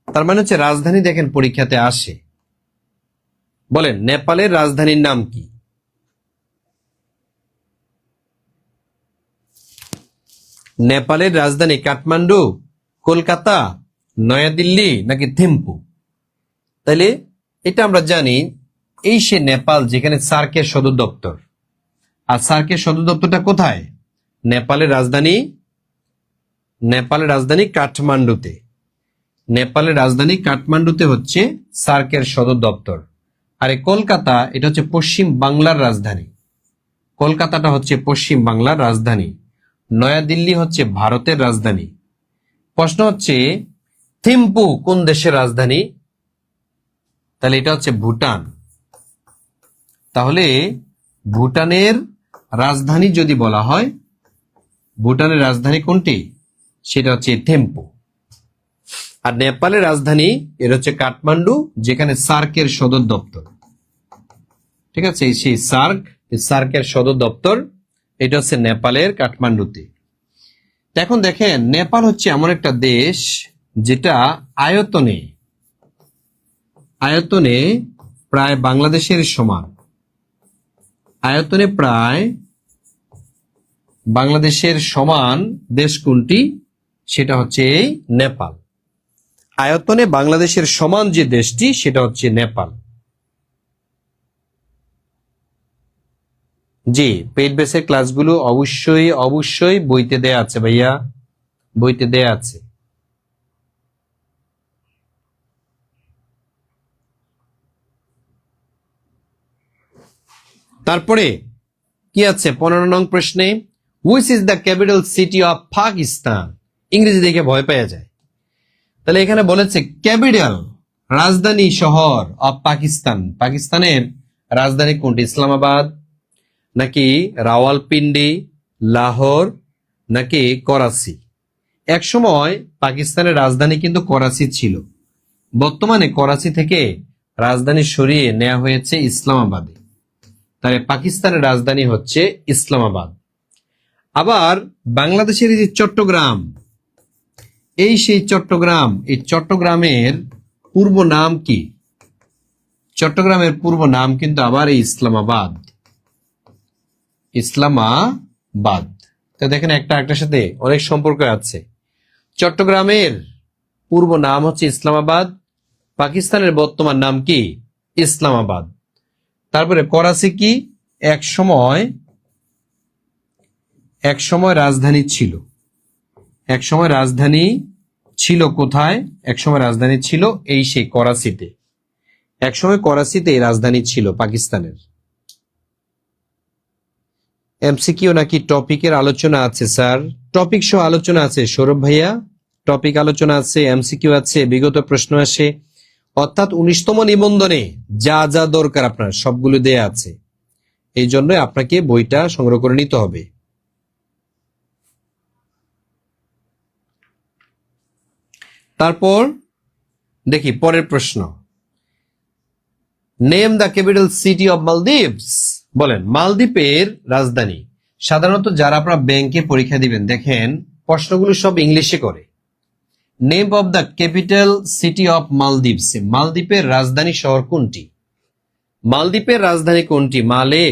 তার মানে হচ্ছে রাজধানী, দেখেন পরীক্ষাতে আসে। বলেন নেপালের রাজধানীর নাম কি? নেপালের রাজধানী কাঠমান্ডু, কলকাতা, নয়াদিল্লি নাকি থিম্পু? তাহলে এটা আমরা জানি, এই সে নেপাল যেখানে সার্কের সদর দপ্তর। আর সার্কের সদর দপ্তরটা কোথায়? নেপালের রাজধানী কাঠমান্ডুতে। নেপালের রাজধানী কাঠমান্ডুতে হচ্ছে সার্কের সদর দপ্তর। আর এই কলকাতা, এটা হচ্ছে পশ্চিম বাংলার রাজধানী। কলকাতাটা হচ্ছে পশ্চিম বাংলার রাজধানী। নয়াদিল্লি হচ্ছে ভারতের রাজধানী। প্রশ্ন হচ্ছে থিম্পু কোন দেশের রাজধানী? তাহলে এটা হচ্ছে ভুটান। তাহলে ভুটানের রাজধানী যদি বলা হয়, ভুটানের রাজধানী কোনটি? সেটা হচ্ছে থিম্পু। আর নেপালের রাজধানী এটা হচ্ছে কাঠমান্ডু, যেখানে সার্কের সদর দপ্তর। ঠিক আছে, সেই সার্কের সদর দপ্তর এটা হচ্ছে নেপালের কাঠমান্ডুতে। এখন দেখেন, নেপাল হচ্ছে এমন একটা দেশ যেটা আয়তনে প্রায় বাংলাদেশের সমান। আয়তনে প্রায় বাংলাদেশের সমান দেশ কোনটি? সেটা হচ্ছে এই নেপাল। আয়তনে বাংলাদেশের সমান যে দেশটি সেটা হচ্ছে নেপাল। জি, পেইড বেসের ক্লাসগুলো অবশ্যই বইতে দেয়া আছে ভাইয়া, বইতে দেয়া আছে। তারপরে কি আছে 15 নং প্রশ্নে, which is the capital city of Pakistan? ইংরেজি দেখে ভয় পেয়ে যায়। তাহলে এখানে বলেছে ক্যাপিটাল, রাজধানী শহর অফ পাকিস্তান। পাকিস্তানের রাজধানী কোনটি? ইসলামাবাদ নাকি রাওয়ালপিন্ডি, লাহোর নাকি করাচি? এক সময় পাকিস্তানের রাজধানী কিন্তু করাচি ছিল। বর্তমানে করাচি থেকে রাজধানী সরিয়ে নেওয়া হয়েছে ইসলামাবাদে। তাই পাকিস্তানের রাজধানী হচ্ছে ইসলামাবাদ। আবার বাংলাদেশের যে চট্টগ্রাম, এই সেই চট্টগ্রাম, এই চট্টগ্রামের পূর্ব নাম কি? চট্টগ্রামের পূর্ব নাম কিন্তু আবার এই ইসলামাবাদ। ইসলামাবাদ। তো দেখেন একটা একটার সাথে অনেক সম্পর্ক আছে। চট্টগ্রামের পূর্ব নাম হচ্ছে ইসলামাবাদ, পাকিস্তানের বর্তমান নাম কি? ইসলামাবাদ। তারপরে করাচি কি? এক সময় রাজধানী ছিল। এক সময় রাজধানী ছিল কোথায়? এক সময় রাজধানী ছিল এই সেই করাচিতে। এক সময় করাচিতে রাজধানী ছিল পাকিস্তানের। এমসিকিউ নাকি টপিকের আলোচনা আছে স্যার? টপিক সহ আলোচনা আছে সৌরভ ভাইয়া, টপিক আলোচনা আছে, এমসিকিউ আছে, বিগত প্রশ্ন আসে, অর্থাৎ 19তম নিবন্ধনে যা যা দরকার আপনার সবগুলো দেয়া আছে। এই জন্য আপনাকে বইটা সংগ্রহ করে নিতে হবে। তারপর দেখি পরের প্রশ্ন, name the capital city of Maldives. বলেন মালদ্বীপের রাজধানী। সাধারণত যারা আপনারা ব্যাংকে পরীক্ষা দিবেন দেখেন প্রশ্নগুলো সব ইংলিশে করে। Name of the capital city of Maldives, মালদ্বীপের রাজধানী শহর কোনটি? মালদ্বীপের রাজধানী কোনটি? মালে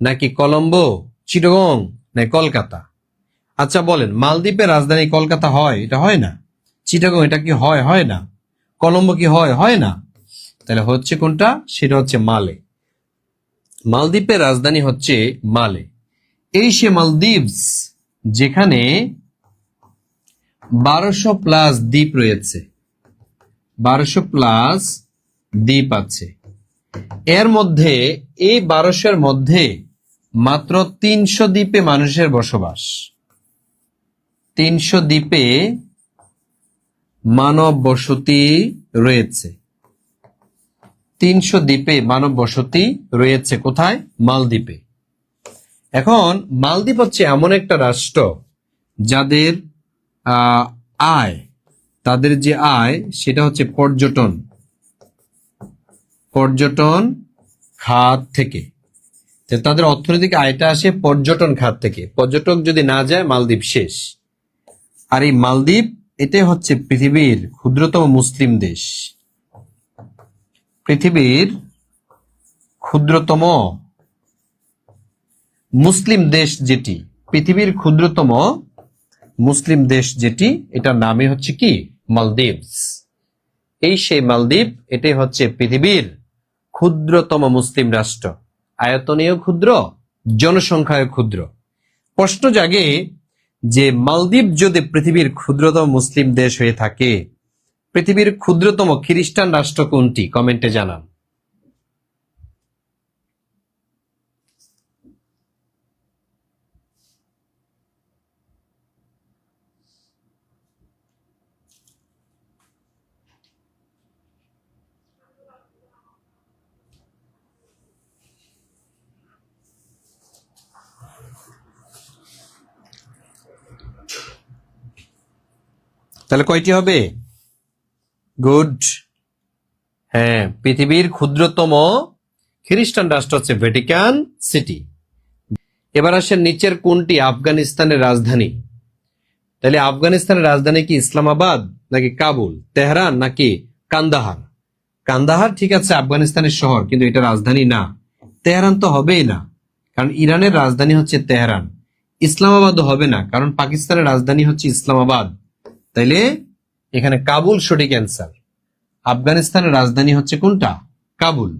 নাকি কলম্বো, চিটাগং নাকি কলকাতা? আচ্ছা বলেন মালদ্বীপের রাজধানী কলকাতা হয়? এটা হয় না। চিটাগং এটা কি হয়? হয় না। কলম্বো কি হয়? হয় না। তাহলে হচ্ছে কোনটা? সেটা হচ্ছে মালে। মালদ্বীপের রাজধানী হচ্ছে মালে। এই সে মালদ্বীপস যেখানে 1200 প্লাস দ্বীপ রয়েছে। 1200 প্লাস দ্বীপ আছে। এর মধ্যে এই 1200-এর মধ্যে মাত্র 300 দ্বীপে মানুষের বসবাস। 300 দ্বীপে মানব বসতি রয়েছে। 300 দ্বীপে মানব বসতি রয়েছে কোথায়? মালদ্বীপে। এখন মালদ্বীপ হচ্ছে এমন একটা রাষ্ট্র যাদের আয়, তাদের যে আয় সেটা হচ্ছে পর্যটন খাত থেকে। তাদের অর্থনৈতিক আয়টা আসে পর্যটন খাত থেকে। পর্যটক যদি না যায় মালদ্বীপ শেষ। আর এই মালদ্বীপ এটাই হচ্ছে পৃথিবীর ক্ষুদ্রতম মুসলিম দেশ। পৃথিবীর ক্ষুদ্রতম মুসলিম দেশ যেটি, পৃথিবীর ক্ষুদ্রতম মুসলিম দেশ যেটি, এটার নামই হচ্ছে কি? মালদ্বীপস। এই সেই মালদ্বীপ, এটাই হচ্ছে পৃথিবীর ক্ষুদ্রতম মুসলিম রাষ্ট্র। আয়তনেও ক্ষুদ্র, জনসংখ্যায় ক্ষুদ্র। প্রশ্ন জাগে যে মালদ্বীপ যদি পৃথিবীর ক্ষুদ্রতম মুসলিম দেশ হয়ে থাকে, পৃথিবীর ক্ষুদ্রতম খ্রিস্টান রাষ্ট্র কোনটি? কমেন্টে জানান। তাহলে কয়টি হবে? গুড। হ্যাঁ, পৃথিবীর ক্ষুদ্রতম খ্রিস্টান রাষ্ট্র হচ্ছে ভ্যাটিকান সিটি। এবার আসেন নিচের কোনটি আফগানিস্তানের রাজধানী? তাহলে আফগানিস্তানের রাজধানী কি ইসলামাবাদ নাকি কাবুল, তেহরান নাকি কান্দাহার? কান্দাহার ঠিক আছে আফগানিস্তানের শহর, কিন্তু এটা রাজধানী না। তেহরান তো হবেই না, কারণ ইরানের রাজধানী হচ্ছে তেহরান। ইসলামাবাদও হবে না, কারণ পাকিস্তানের রাজধানী হচ্ছে ইসলামাবাদ। তাইলে এখানে কাবুল সঠিক অ্যান্সার। আফগানিস্তানের রাজধানী হচ্ছে কোনটা? কাবুল।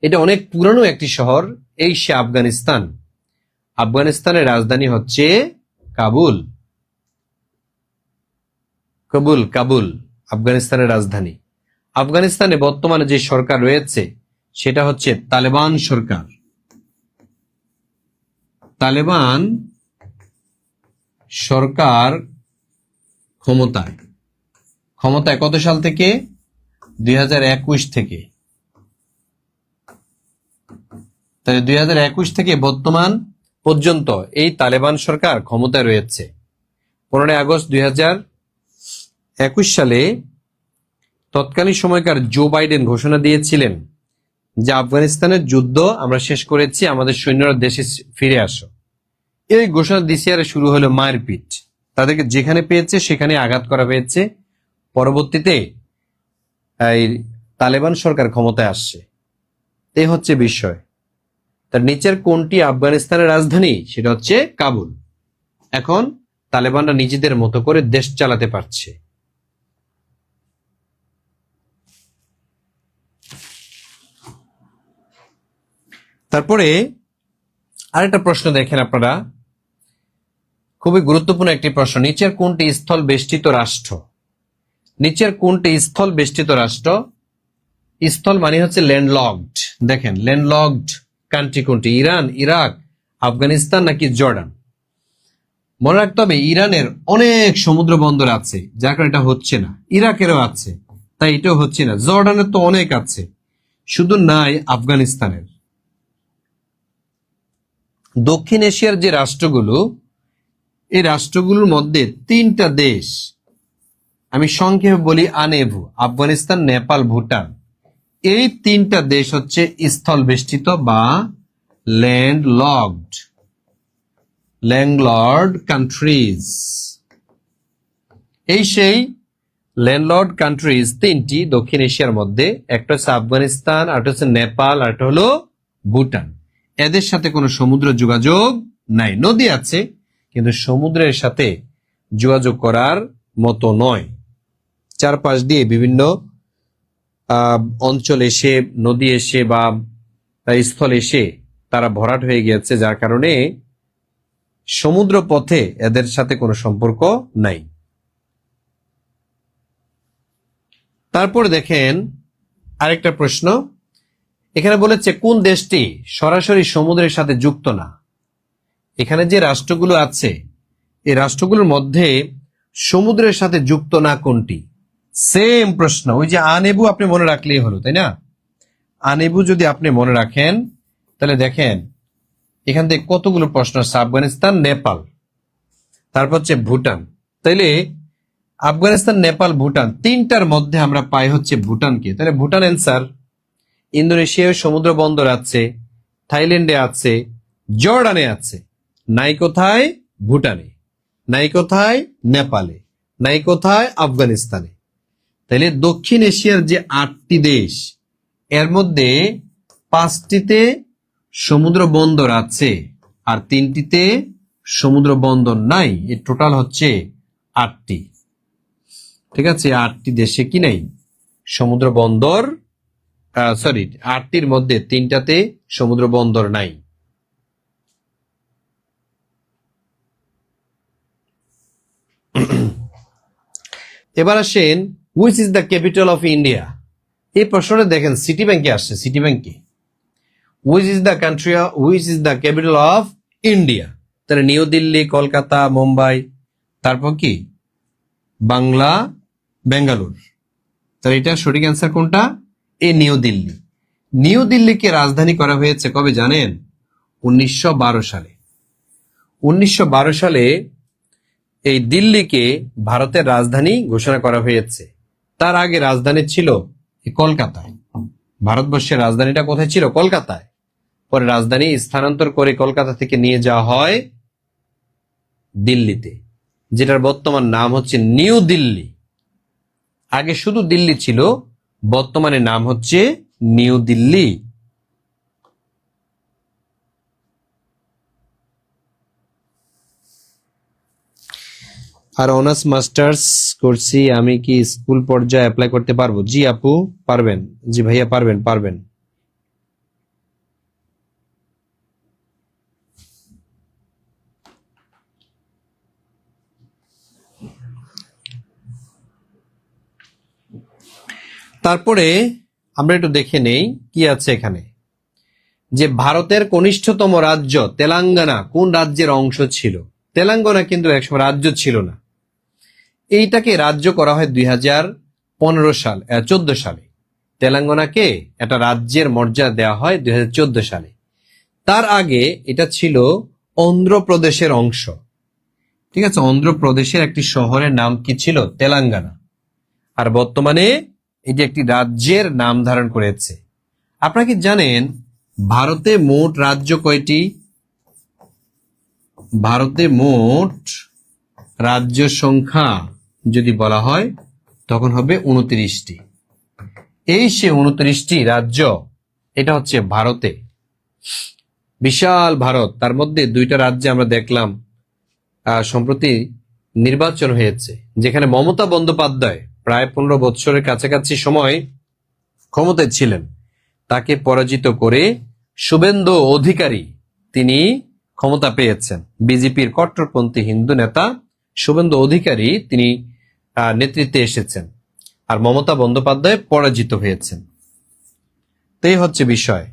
এটা অনেক পুরানো একটি শহর, এই সে আফগানিস্তান। আফগানিস্তানের রাজধানী হচ্ছে কাবুল। কাবুল আফগানিস্তানের রাজধানী। আফগানিস্তানে বর্তমানে যে সরকার রয়েছে সেটা হচ্ছে তালেবান সরকার। তালেবান সরকার ক্ষমতায় কত সাল থেকে? 2021 থেকে। তাই 2021 থেকে বর্তমান পর্যন্ত এই তালেবান সরকার ক্ষমতায় রয়েছে। 15 আগস্ট 2021 সালে তৎকালীন সময়কার জো বাইডেন ঘোষণা দিয়েছিলেন যে আফগানিস্তানের যুদ্ধ আমরা শেষ করেছি, আমাদের সৈন্যরা দেশে ফিরে আসো। এই ঘোষণা দিছে আর শুরু হলো মারপিট। তাদেরকে যেখানে পেয়েছে সেখানে আঘাত করা হয়েছে। পরবর্তীতে এই তালেবান সরকার ক্ষমতায় আসছে। এই হচ্ছে বিষয়। তার নিচের কোনটি আফগানিস্তানের রাজধানী? সেটা হচ্ছে কাবুল। এখন তালেবানরা নিজেদের মতো করে দেশ চালাতে পারছে। তারপরে আরেকটা প্রশ্ন দেখেন আপনারা, খুবই গুরুত্বপূর্ণ একটি প্রশ্ন। নিচের কোনটি স্থল বেষ্টিত রাষ্ট্র? নিচের কোনটি স্থল বেষ্টিত রাষ্ট্র? স্থল মানে হচ্ছে ল্যান্ডলকড। দেখেন ল্যান্ডলকড কান্ট্রি কোনটি? ইরান, ইরাক, আফগানিস্তান নাকি জর্ডান? মনে রাখতে হবে ইরানের অনেক সমুদ্র বন্দর আছে, যার কারণে এটা হচ্ছে না। ইরাকেরও আছে, তাই এটাও হচ্ছে না। জর্ডানের তো অনেক আছে, শুধু নাই আফগানিস্তানের। দক্ষিণ এশিয়ার যে রাষ্ট্রগুলো, এই রাষ্ট্রগুলোর মধ্যে 3টা দেশ আমি সংক্ষেপে বলি আনেভু, আফগানিস্তান, নেপাল, ভুটান। এই 3টা দেশ হচ্ছে স্থল বেষ্টিত বা ল্যান্ডলর্ড কান্ট্রিজ। এই সেই ল্যান্ডলর্ড কান্ট্রিজ 3টি দক্ষিণ এশিয়ার মধ্যে। একটা হচ্ছে আফগানিস্তান, আরেকটা হচ্ছে নেপাল, আরেকটা হলো ভুটান। এদের সাথে কোনো সমুদ্র যোগাযোগ নাই। নদী আছে, কিন্তু সমুদ্রের সাথে যোগাযোগ করার মতো নয়। চারপাশ দিয়ে বিভিন্ন অঞ্চল এসে, নদী এসে বা স্থল এসে তারা ভরাট হয়ে গিয়েছে, যার কারণে সমুদ্র পথে এদের সাথে কোনো সম্পর্ক নাই। তারপর দেখেন আরেকটা প্রশ্ন, এখানে বলেছে কোন দেশটি সরাসরি সমুদ্রের সাথে যুক্ত না? এখানে যে রাষ্ট্রগুলো আছে, এই রাষ্ট্রগুলোর মধ্যে সমুদ্রের সাথে যুক্ত না কোনটি? সেম প্রশ্ন, ওই যে আনেবু আপনি মনে রাখলেই হলো, তাই না? আনেবু যদি আপনি মনে রাখেন, তাহলে দেখেন এখান থেকে কতগুলো প্রশ্ন আছে। আফগানিস্তান, নেপাল, তারপর হচ্ছে ভুটান। তাইলে আফগানিস্তান, নেপাল, ভুটান 3টার মধ্যে আমরা পাই হচ্ছে ভুটানকে। তাহলে ভুটান অ্যান্সার। ইন্দোনেশিয়ায় সমুদ্র বন্দর আছে, থাইল্যান্ডে আছে, জর্ডানে আছে, নাই কোথায়? ভুটানে। নাই কোথায়? নেপালে। নাই কোথায়? আফগানিস্তানে। তাহলে দক্ষিণ এশিয়ার যে 8টি দেশ, এর মধ্যে 5টিতে সমুদ্র বন্দর আছে আর 3টিতে সমুদ্র বন্দর নাই। এর টোটাল হচ্ছে 8টি। ঠিক আছে, 8টি দেশে কি নাই? সমুদ্র বন্দর। সরি, 8টির মধ্যে 3টাতে সমুদ্র বন্দর নাই। এবার আসেন, which is the capital of India? এই প্রশ্নটা দেখেন সিটি ব্যাংকে আসছে। সিটি ব্যাংকে which is the country, which is the capital of India? তাহলে নিউ দিল্লি, কলকাতা, মুম্বাই, তারপর কি বেঙ্গালুর। তাহলে এটা সঠিক অ্যান্সার কোনটা? এই নিউ দিল্লি। নিউ দিল্লিকে রাজধানী করা হয়েছে কবে জানেন? 1912 সালে। 1912 সালে এই দিল্লিকে ভারতের রাজধানী ঘোষণা করা হয়েছে। তার আগে রাজধানী ছিল কলকাতায়। ভারতবর্ষের রাজধানীটা কোথায় ছিল? কলকাতায়। পরে রাজধানী স্থানান্তর করে কলকাতা থেকে নিয়ে যাওয়া হয় দিল্লিতে, যেটার বর্তমান নাম হচ্ছে নিউ দিল্লি। আগে শুধু দিল্লি ছিল, বর্তমানে নাম হচ্ছে নিউ দিল্লি। আর অনার্স মাস্টার্স করছি, আমি কি স্কুল পর্যায়ে অ্যাপ্লাই করতে পারবো? জি আপু পারবেন। জি ভাইয়া পারবেন। তারপরে আমরা একটু দেখে নেই কি আছে এখানে। যে ভারতের কনিষ্ঠতম রাজ্য তেলেঙ্গানা কোন রাজ্যের অংশ ছিল? তেলেঙ্গানা কিন্তু একসময় রাজ্য ছিল না। এইটাকে রাজ্য করা হয় 2014 সালে। তেলেঙ্গানাকে একটা রাজ্যের মর্যাদা দেওয়া হয় 2014 সালে। তার আগে এটা ছিল অন্ধ্রপ্রদেশের অংশ। ঠিক আছে, অন্ধ্রপ্রদেশের একটি শহরের নাম কি ছিল? তেলেঙ্গানা। আর বর্তমানে এটি একটি রাজ্যের নাম ধারণ করেছে। আপনারা কি জানেন ভারতে মোট রাজ্য কয়টি? ভারতে মোট রাজ্য সংখ্যা যদি বলা হয় তখন হবে 29টি। এই সে 29টি রাজ্য, এটা হচ্ছে ভারতে, বিশাল ভারত। তার মধ্যে 2টা রাজ্যে আমরা দেখলাম সম্প্রতি নির্বাচন হয়েছে, যেখানে মমতা বন্দ্যোপাধ্যায় প্রায় 15 বছরের কাছাকাছি সময় ক্ষমতায় ছিলেন, তাকে পরাজিত করে শুভেন্দু অধিকারী তিনি ক্ষমতা পেয়েছেন। বিজেপির কট্টরপন্থী হিন্দু নেতা শুভেন্দু অধিকারী তিনি নেতৃত্বে এসেছেন, আর মমতা বন্দ্যোপাধ্যায় পরাজিত হয়েছেন। তো এই হচ্ছে বিষয়।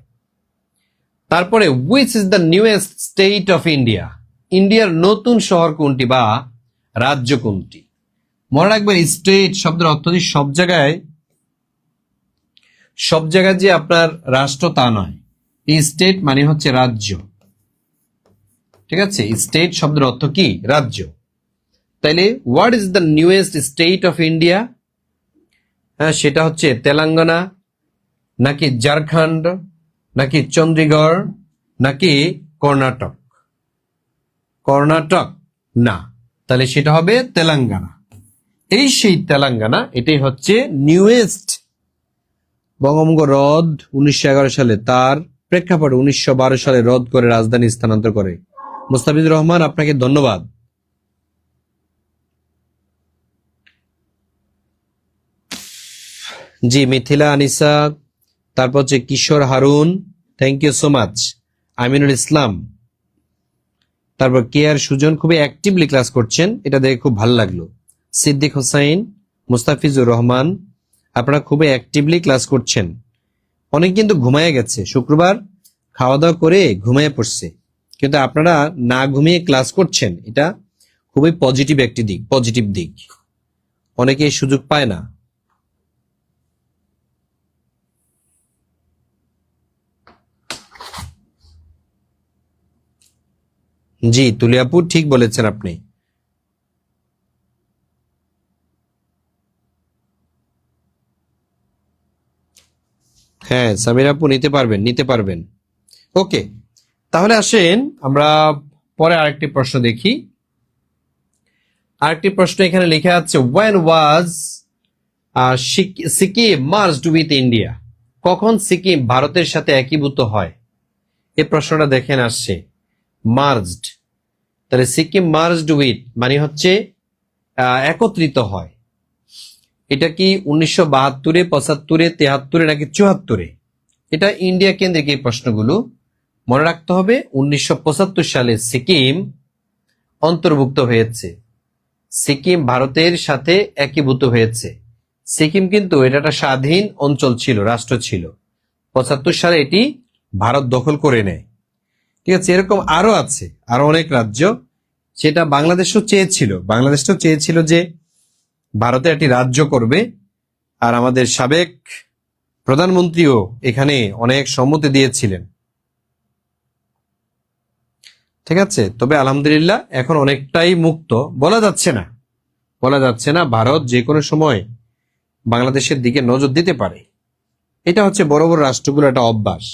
তারপরে which is the newest state of India, ইন্ডিয়ার নতুন শহর কোনটি বা রাজ্য কোনটি? মনে রাখবেন স্টেট শব্দের অর্থ সব জায়গায় যে আপনার রাষ্ট্র তা নয়, এই স্টেট মানে হচ্ছে রাজ্য, ঠিক আছে? স্টেট শব্দের অর্থ কি? রাজ্য। তাইলে what is the newest state of India? হ্যাঁ, সেটা হচ্ছে তেলেঙ্গানা, নাকি ঝাড়খণ্ড, নাকি চণ্ডীগড়, নাকি কর্ণাটক? কর্ণাটক না, তাহলে সেটা হবে তেলেঙ্গানা। এই সেই তেলেঙ্গানা, এটাই হচ্ছে নিউয়েস্ট। বঙ্গভঙ্গ রদ 1911 সালে, তার প্রেক্ষাপটে 1912 সালে রদ করে রাজধানী স্থানান্তর করে। মুস্তাফিজুর রহমান, আপনাকে ধন্যবাদ। জি মিথিলা আনিসা, তারপর হচ্ছে Kishore Harun, thank you so much. Aminul Islam, তারপর কে আর সুজন খুবই অ্যাক্টিভলি ক্লাস করছেন, এটা দেখে খুব ভালো লাগলো। সিদ্দিক হোসাইন, মুস্তাফিজুর রহমান, আপনারা খুবই অ্যাক্টিভলি ক্লাস করছেন। অনেক কিন্তু ঘুমায় গেছে, শুক্রবার খাওয়া দাওয়া করে ঘুমিয়ে পড়ছে, কিন্তু আপনারা না ঘুমিয়ে ক্লাস করছেন, এটা খুবই পজিটিভ একটি দিক, পজিটিভ দিক। অনেকে এই সুযোগ পায় না। জি তুলিয়াপু, ঠিক বলেছেন আপনি। হ্যাঁ সামির আপু, নিতে পারবেন। ওকে, তাহলে আসেন আমরা পরে আরেকটি প্রশ্ন দেখি। আরেকটি প্রশ্ন এখানে লেখা আছে, when was Sikkim merged with India? কখন সিকিম ভারতের সাথে একীভূত হয়? এই প্রশ্নটা দেখেন আসছে, মার্জড। তাহলে সিকিম মার্জড উইথ মানে হচ্ছে একত্রিত হয়। এটা কি 1972-এ, 75-এ, 73-এ নাকি 74-এ? এটা ইন্ডিয়া কেন্দ্রিক এই প্রশ্নগুলো মনে রাখতে হবে। 1975 সালে সিকিম অন্তর্ভুক্ত হয়েছে, সিকিম ভারতের সাথে একীভূত হয়েছে। সিকিম কিন্তু এটা একটা স্বাধীন অঞ্চল ছিল, রাষ্ট্র ছিল। 75 সালে এটি ভারত দখল করে নেয়, ঠিক আছে? এরকম আরো আছে, আরো অনেক রাজ্য, সেটা বাংলাদেশও চেয়েছিল যে ভারতে একটি রাজ্য করবে, আর আমাদের সাবেক প্রধানমন্ত্রীও এখানে অনেক সম্মতি দিয়েছিলেন, ঠিক আছে? তবে আলহামদুলিল্লাহ এখন অনেকটাই মুক্ত। বলা যাচ্ছে না ভারত যে কোনো সময় বাংলাদেশের দিকে নজর দিতে পারে। এটা হচ্ছে বড় বড় রাষ্ট্রগুলোর একটা অভ্যাস।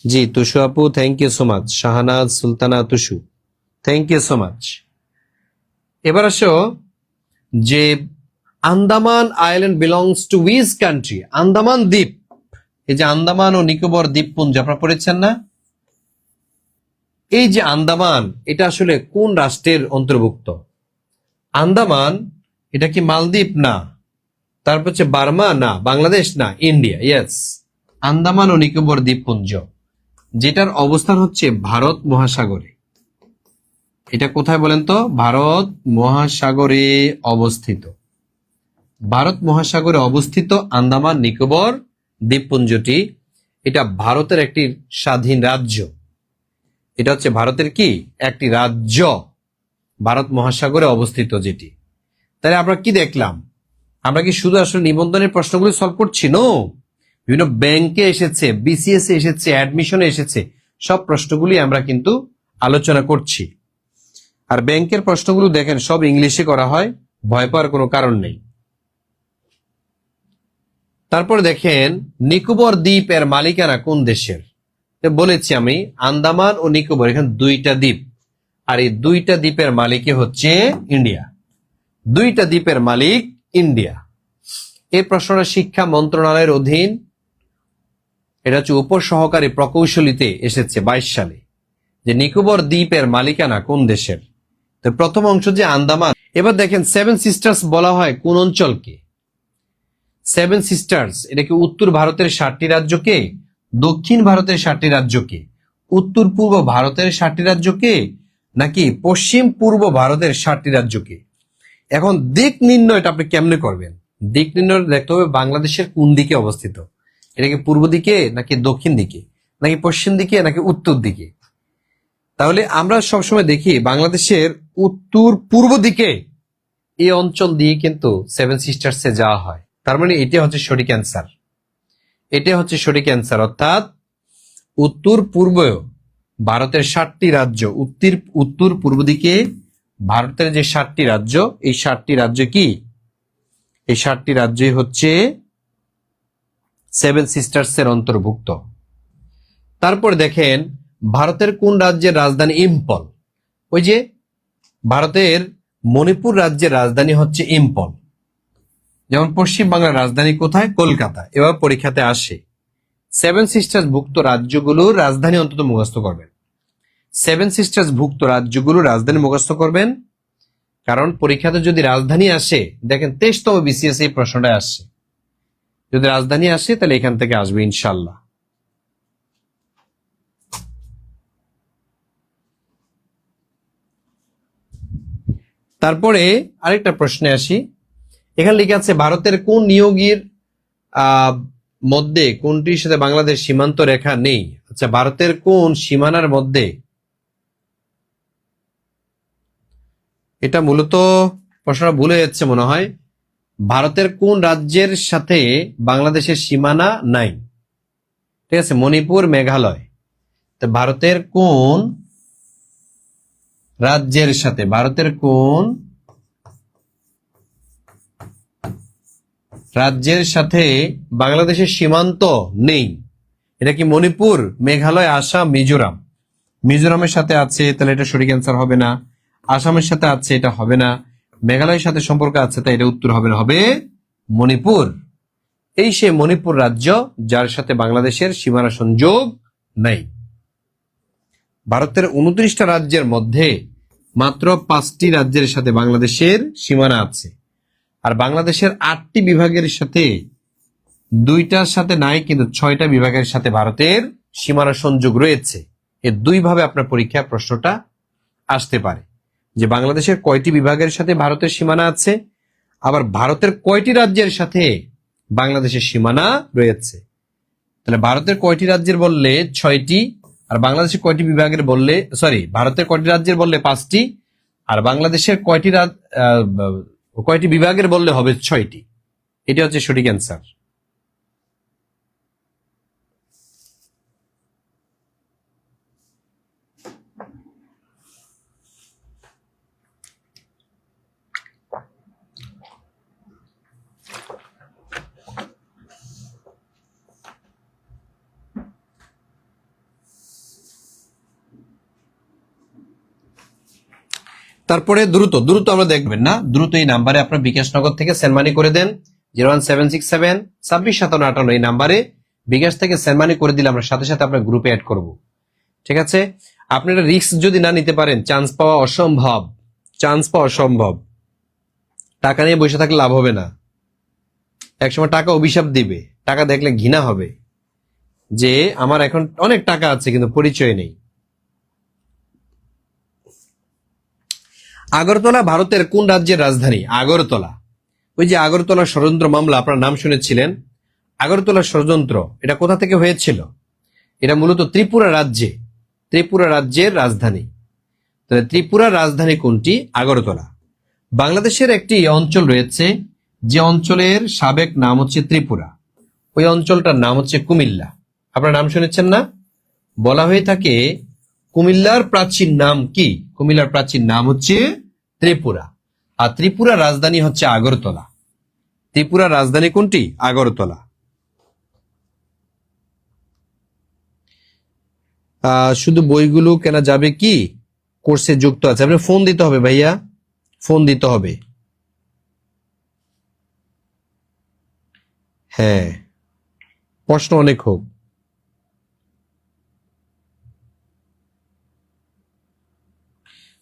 জি তুষু আপু, thank you so much. Shahanaz Sultana Tushu, thank you so much. এবার আসো যে Andaman island belongs to which country? Andaman দ্বীপ, এই যে আন্দামান ও নিকোবর দ্বীপপুঞ্জ আপনারা পড়েছেন না? এই যে আন্দামান, এটা আসলে কোন রাষ্ট্রের অন্তর্ভুক্ত? আন্দামান, এটা কি মালদ্বীপ? না। তারপর হচ্ছে বার্মা? না। বাংলাদেশ? না। ইন্ডিয়া। ইয়েস, আন্দামান ও নিকোবর দ্বীপপুঞ্জ, যেটার অবস্থান হচ্ছে ভারত মহাসাগরে। এটা কোথায় বলেন তো? ভারত মহাসাগরে অবস্থিত। ভারত মহাসাগরে অবস্থিত আন্দামান নিকোবর দ্বীপপুঞ্জটি, এটা ভারতের একটি স্বাধীন রাজ্য। এটা হচ্ছে ভারতের কি একটি রাজ্য, ভারত মহাসাগরে অবস্থিত যেটি। তাহলে আমরা কি দেখলাম? আমরা কি শুধু আসলে নিবন্ধনের প্রশ্নগুলি সলভ করছি? নো, বিভিন্ন ব্যাংকে এসেছে, বিসিএস এসেছে, অ্যাডমিশনে এসেছে, সব প্রশ্নগুলি আমরা কিন্তু আলোচনা করছি। আর ব্যাংকের প্রশ্নগুলো দেখেন সব ইংলিশে করা হয়, ভয় পাওয়ার কোনো কারণ নেই। তারপর দেখেন নিকোবর দ্বীপের মালিকানা কোন দেশের? বলেছি আমি আন্দামান ও নিকোবর, এখানে 2টা দ্বীপ, আর এই 2টা দ্বীপের মালিকই হচ্ছে ইন্ডিয়া। দুইটা দ্বীপের মালিক ইন্ডিয়া? এই প্রশ্নটা শিক্ষা মন্ত্রণালয়ের অধীন, এটা হচ্ছে উপসহকারী প্রকৌশলীতে এসেছে 22 সালে, যে নিকোবর দ্বীপের মালিকানা কোন দেশের। তো প্রথম অংশ যে আন্দামান। এবার দেখেন সেভেন সিস্টার্স বলা হয় কোন অঞ্চলকে? সেভেন সিস্টার্স এটা কি উত্তর ভারতের 7টি রাজ্যকে, দক্ষিণ ভারতের 7টি রাজ্যকে, উত্তর পূর্ব ভারতের 7টি রাজ্যকে, নাকি পশ্চিম পূর্ব ভারতের 7টি রাজ্যকে? এখন দিক নির্ণয়টা আপনি কেমনে করবেন? দিক নির্ণয় দেখতে হবে বাংলাদেশের কোন দিকে অবস্থিত, এটা কি পূর্ব দিকে নাকি দক্ষিণ দিকে নাকি পশ্চিম দিকে নাকি উত্তর দিকে। তাহলে আমরা সবসময় দেখি বাংলাদেশের উত্তর পূর্ব দিকে এই অঞ্চল দিয়ে কিন্তু সেভেন সিস্টার্সে যাওয়া হয়। তার মানে এটা হচ্ছে সঠিক অ্যান্সার, এটা হচ্ছে সঠিক অ্যান্সার। অর্থাৎ উত্তর পূর্ব ভারতের 7টি রাজ্য, উত্তর পূর্ব দিকে ভারতের যে 7টি রাজ্য, এই 7টি রাজ্য কি? এই 7টি রাজ্যই হচ্ছে সেভেন সিস্টার্স এর অন্তর্ভুক্ত। তারপর দেখেন ভারতের কোন রাজ্যের রাজধানী ইম্ফল? ওই যে ভারতের মণিপুর রাজ্যের রাজধানী হচ্ছে ইম্ফল। যেমন পশ্চিম বাংলার রাজধানী কোথায়? কলকাতা। এবার পরীক্ষাতে আসে সেভেন সিস্টার্স ভুক্ত রাজ্যগুলোর রাজধানী অন্তত মুখস্থ করবেন। সেভেন সিস্টার্স ভুক্ত রাজ্যগুলোর রাজধানী মুখস্থ করবেন, কারণ পরীক্ষাতে যদি রাজধানী আসে, দেখেন 23তম বিসিএস এই প্রশ্নটা আসছে, যদি রাজধানী আসে তাহলে এখান থেকে আসবে ইনশাল্লাহ। তারপরে আরেকটা প্রশ্নে আসি। এখানে লিখে আছে ভারতের কোন নিয়োগীর মধ্যে কোনটির সাথে বাংলাদেশ সীমান্ত রেখা নেই? আচ্ছা, ভারতের কোন সীমানার মধ্যে? এটা মূলত প্রশ্নটা ভুলে যাচ্ছে মনে হয়। ভারতের কোন রাজ্যের সাথে বাংলাদেশের সীমানা নাই? ঠিক আছে, মণিপুর, মেঘালয়। তো ভারতের কোন রাজ্যের সাথে, ভারতের কোন রাজ্যের সাথে বাংলাদেশের সীমান্ত নেই? এটা কি মণিপুর, মেঘালয়, আসাম, মিজোরাম? মিজোরামের সাথে আছে, তাহলে এটা সঠিক অ্যান্সার হবে না। আসামের সাথে আছে, এটা হবে না। মেঘালয়ের সাথে সম্পর্ক আছে, তাই এটা উত্তর হবে না, হবে মণিপুর। এই সে মণিপুর রাজ্য যার সাথে বাংলাদেশের সীমানা সংযোগ নাই। ভারতের 29টা রাজ্যের মধ্যে মাত্র 5টি রাজ্যের সাথে বাংলাদেশের সীমানা আছে, আর বাংলাদেশের 8টি বিভাগের সাথে 2টার সাথে নাই, কিন্তু 6টা বিভাগের সাথে ভারতের সীমানা সংযোগ রয়েছে। এর দুইভাবে আপনার পরীক্ষার প্রশ্নটা আসতে পারে, যে বাংলাদেশের কয়টি বিভাগের সাথে ভারতের সীমানা আছে, আবার ভারতের কয়টি রাজ্যের সাথে বাংলাদেশের সীমানা রয়েছে। তাহলে ভারতের কয়টি রাজ্যের বললে 6টি, আর বাংলাদেশের কয়টি বিভাগের বললে, ভারতের কয়টি রাজ্যের বললে 5টি, আর বাংলাদেশের কয়টি বিভাগের বললে হবে 6টি। এটা হচ্ছে সঠিক অ্যান্সার। তারপরে দ্রুত দ্রুত আমরা দেখবেন না, দ্রুত এই নাম্বারে আপনার বিকাশনগর থেকে সেন্ড মানি করে দেন 01767 265758 এই নাম্বারে বিকাশ থেকে সেন্ড মানি করে দিলে আমরা সাথে সাথে আপনার গ্রুপে অ্যাড করব। ঠিক আছে, আপনারা রিস্ক যদি না নিতে পারেন, চান্স পাওয়া অসম্ভব, চান্স পাওয়া অসম্ভব। টাকা নিয়ে বসে থাকলে লাভ হবে না, একসময় টাকা অভিশাপ দিবে, টাকা দেখলে ঘৃণা হবে যে আমার এখন অনেক টাকা আছে কিন্তু পরিচয় নেই। আগরতলা ভারতের কোন রাজ্যের রাজধানী? আগরতলা, ওই যে আগরতলা ষড়যন্ত্র মামলা আপনার নাম শুনেছিলেন, আগরতলা ষড়যন্ত্র এটা কোথা থেকে হয়েছিল? এটা মূলত ত্রিপুরা রাজ্যে, ত্রিপুরা রাজ্যের রাজধানী। তাহলে ত্রিপুরার রাজধানী কোনটি? আগরতলা। বাংলাদেশের একটি অঞ্চল রয়েছে যে অঞ্চলের সাবেক নাম হচ্ছে ত্রিপুরা, ওই অঞ্চলটার নাম হচ্ছে কুমিল্লা। আপনার নাম শুনেছেন না? বলা হয়ে থাকে কুমিল্লার প্রাচীন নাম কি? কুমিল্লার প্রাচীন নাম হচ্ছে ত্রিপুরা, আর ত্রিপুরার রাজধানী হচ্ছে আগরতলা। ত্রিপুরার রাজধানী কোনটি? আগরতলা। শুধু বইগুলো কেনা যাবে কি? কোর্সে যুক্ত আছে, আপনি ফোন দিতে হবে ভাইয়া, ফোন দিতে হবে। হ্যাঁ, প্রশ্ন অনেক হোক।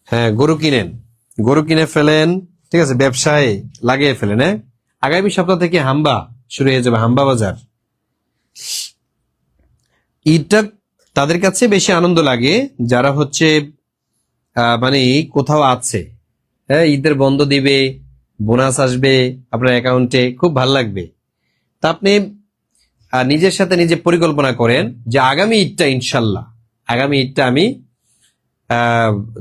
হ্যাঁ, গরু কিনেন, গরু কিনে ফেলেন, ঠিক আছে, ব্যবসায় লাগিয়ে ফেলেন। হ্যাঁ, আগামী সপ্তাহ থেকে হাম্বা শুরু হয়ে যাবে, হাম্বা বাজার। ঈদটা তাদের কাছে বেশি আনন্দ লাগে যারা হচ্ছে মানে কোথাও আছে। হ্যাঁ, ঈদের বন্ধ দিবে, বোনাস আসবে আপনার অ্যাকাউন্টে, খুব ভাল লাগবে। তা আপনি নিজের সাথে নিজে পরিকল্পনা করেন যে আগামী ঈদটা ইনশাল্লাহ, আগামী ঈদটা আমি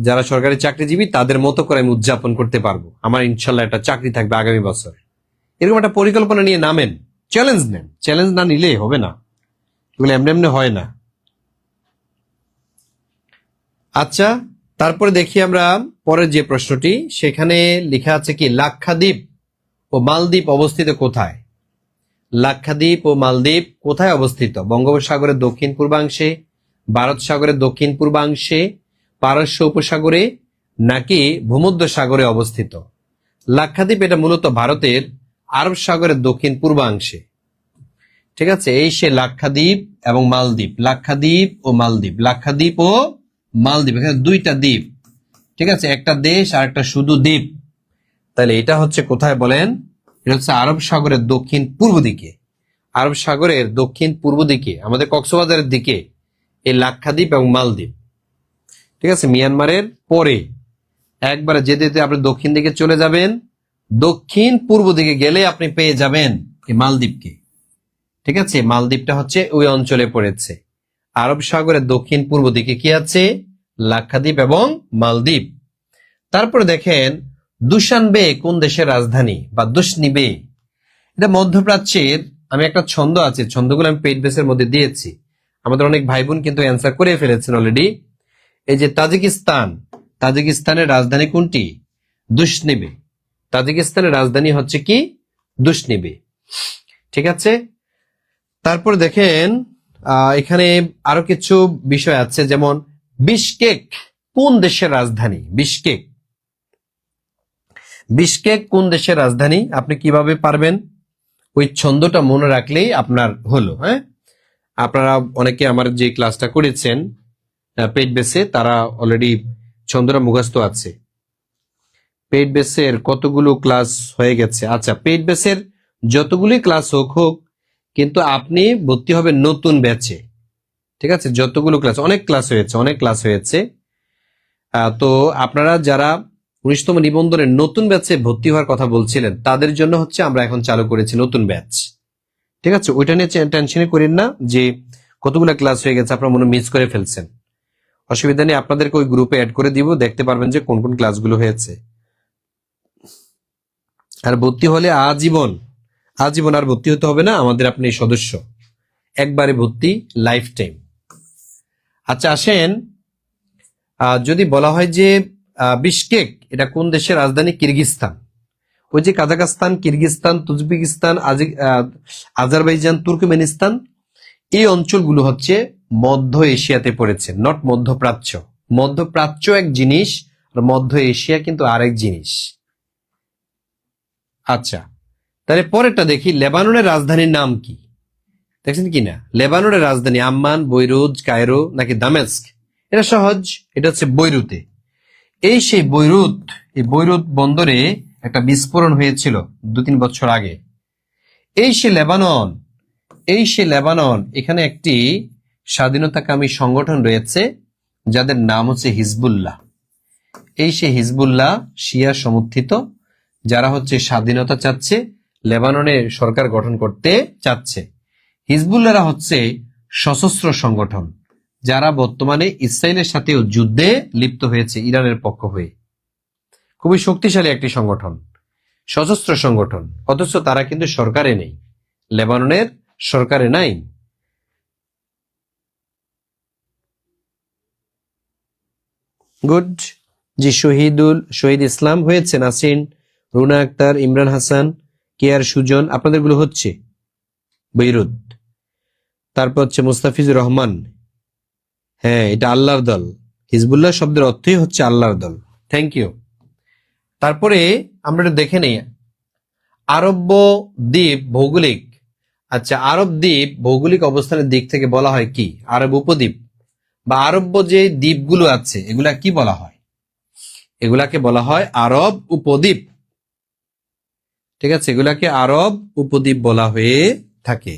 যারা সরকারি চাকরিজীবী তাদের মতো করে আমি উদযাপন করতে পারবো, আমার ইনশাল্লাহ একটা চাকরি থাকবে আগামী বছর। এরকম একটা পরিকল্পনা নিয়ে নামেন, চ্যালেঞ্জ নেন। চ্যালেঞ্জ না নিলে হবে না, এগুলো এমনি এমনি হয় না। আচ্ছা, তারপরে দেখি আমরা পরের যে প্রশ্নটি, সেখানে লেখা আছে কি, লাক্ষাদ্বীপ ও মালদ্বীপ অবস্থিত কোথায়? লাক্ষাদ্বীপ ও মালদ্বীপ কোথায় অবস্থিত? বঙ্গোপসাগরের দক্ষিণ পূর্বাংশে, ভারত সাগরের দক্ষিণ পূর্বাংশে, পারস্য উপসাগরে, নাকি ভূমধ্য সাগরে অবস্থিত? লাক্ষাদ্বীপ এটা মূলত ভারতের আরব সাগরের দক্ষিণ পূর্বাংশে। ঠিক আছে, এই সে লাক্ষাদ্বীপ এবং মালদ্বীপ, লাক্ষাদ্বীপ ও মালদ্বীপ, লাক্ষাদ্বীপ ও মালদ্বীপ, এখানে দুইটা দ্বীপ। ঠিক আছে, একটা দেশ আর একটা শুধু দ্বীপ। তাহলে এটা হচ্ছে কোথায় বলেন? এটা হচ্ছে আরব সাগরের দক্ষিণ পূর্ব দিকে, আরব সাগরের দক্ষিণ পূর্ব দিকে, আমাদের কক্সবাজারের দিকে এই লাক্ষাদ্বীপ এবং মালদ্বীপ। ঠিক আছে, মিয়ানমারের পরে একবারে যেতে যেতে আপনি দক্ষিণ দিকে চলে যাবেন, দক্ষিণ পূর্ব দিকে গেলে আপনি পেয়ে যাবেন এই মালদ্বীপকে। ঠিক আছে, মালদ্বীপটা হচ্ছে ওই অঞ্চলে পড়েছে। আরব সাগরের দক্ষিণ পূর্ব দিকে কি আছে? লাক্ষাদ্বীপ এবং মালদ্বীপ। তারপরে দেখেন, দুশানবে কোন দেশের রাজধানী, বা দুশনিবে, এটা মধ্যপ্রাচ্যের। আমি একটা ছন্দ আছে, ছন্দগুলো আমি পেইড বেসের মধ্যে দিয়েছি, আমাদের অনেক ভাই বোন কিন্তু অ্যান্সার করে ফেলেছেন অলরেডি। এই যে তাজিকিস্তান, তাজিকিস্তানের রাজধানী কোনটি? দুশনিবে। তাজিকিস্তানের রাজধানী হচ্ছে কি? দুশনিবে। ঠিক আছে, তারপর দেখেন এখানে আরো কিছু বিষয় আছে, যেমন বিশকেক কোন দেশের রাজধানী? বিশকেক, বিশকেক কোন দেশের রাজধানী? আপনি কিভাবে পারবেন? ওই ছন্দটা মনে রাখলেই আপনার হলো। হ্যাঁ, আপনারা অনেকে আমার যে ক্লাসটা করেছেন পেইড বেসে, তারা অলরেডি ছন্দটা মুখস্থ আছে। পেইড বেসের কতগুলো ক্লাস হয়ে গেছে? আচ্ছা, পেইড বেসের যতগুলি ক্লাস হোক, কিন্তু আপনি ভর্তি হবেন নতুন ব্যাচে। ঠিক আছে, যতগুলো ক্লাস, অনেক ক্লাস হয়েছে, অনেক ক্লাস হয়েছে। তো আপনারা যারা 19তম নিবন্ধনের নতুন ব্যাচে ভর্তি হওয়ার কথা বলছিলেন, তাদের জন্য হচ্ছে আমরা এখন চালু করেছি নতুন ব্যাচ। ঠিক আছে, ওইটা নিয়ে টেনশনই করেন না যে কতগুলো ক্লাস হয়ে গেছে, আপনারা মনে মিস করে ফেলছেন। অসুবিধা নেই, আপনাদেরকে ওই গ্রুপে অ্যাড করে দিব, দেখতে পারবেন যে কোন কোন ক্লাসগুলো হয়েছে। আর ভর্তি হলে আজীবন, আজীবন আর ভর্তি হতে হবে না, আমাদের আপনি সদস্য, একবারে ভর্তি, লাইফ টাইম। আচ্ছা আসেন, যদি বলা হয় যে বিশকেক এটা কোন দেশের রাজধানী? কিরগিজস্তান। ওই যে কাজাকস্তান, কিরগিজস্তান, তুজবেকিস্তান, আজারবাইজান, তুর্কমেনিস্তান, এই অঞ্চলগুলো হচ্ছে মধ্য এশিয়াতে পড়েছে, নট মধ্যপ্রাচ্য। মধ্যপ্রাচ্য এক জিনিস, আর মধ্য এশিয়া কিন্তু আরেক জিনিস। আচ্ছা, তাহলে পরেরটা দেখি, লেবাননের রাজধানীর নাম কি? দেখছেন কিনা, লেবাননের রাজধানী আম্মান, বৈরুত, কায়রো, নাকি দামেস্ক? এটা সহজ, এটা হচ্ছে বৈরুতে। এই সেই বৈরুত, এই বৈরুত বন্দরে একটা বিস্ফোরণ হয়েছিল 2-3 বছর আগে। এই সে লেবানন, এই সে লেবানন, এখানে একটি স্বাধীনতাকামী সংগঠন রয়েছে যাদের নাম হচ্ছে হিজবুল্লাহ। এই সে হিজবুল্লাহ, শিয়া সমর্থিত, যারা হচ্ছে স্বাধীনতা চাচ্ছে, লেবাননের সরকার গঠন করতে চাচ্ছে। হিজবুল্লাহরা হচ্ছে সশস্ত্র সংগঠন, যারা বর্তমানে ইসরায়েলের সাথেও যুদ্ধে লিপ্ত হয়েছে ইরানের পক্ষ হয়ে। খুবই শক্তিশালী একটি সংগঠন, সশস্ত্র সংগঠন, অথচ তারা কিন্তু সরকারে নেই, লেবাননের সরকারে নাই। গুড। জি, শহীদ ইসলাম হয়েছে, নাসরিন, রুনা আক্তার, ইমরান হাসান, কেয়ার সুজন, আপনাদের গুলো হচ্ছে বৈরুত। তারপর হচ্ছে মুস্তাফিজুর রহমান, হ্যাঁ এটা আল্লাহর দল, হিজবুল্লাহ শব্দের অর্থই হচ্ছে আল্লাহর দল। Thank you. তারপরে আমরা দেখে নেই, আরব্য দ্বীপ ভৌগোলিক, আচ্ছা, আরব দ্বীপ ভৌগোলিক অবস্থানের দিক থেকে বলা হয় কি? আরব উপদ্বীপ বা আরব্য যে দ্বীপগুলো আছে এগুলা কি বলা হয়? এগুলাকে বলা হয় আরব উপদ্বীপ। ঠিক আছে, এগুলাকে আরব উপদ্বীপ বলা হয়ে থাকে।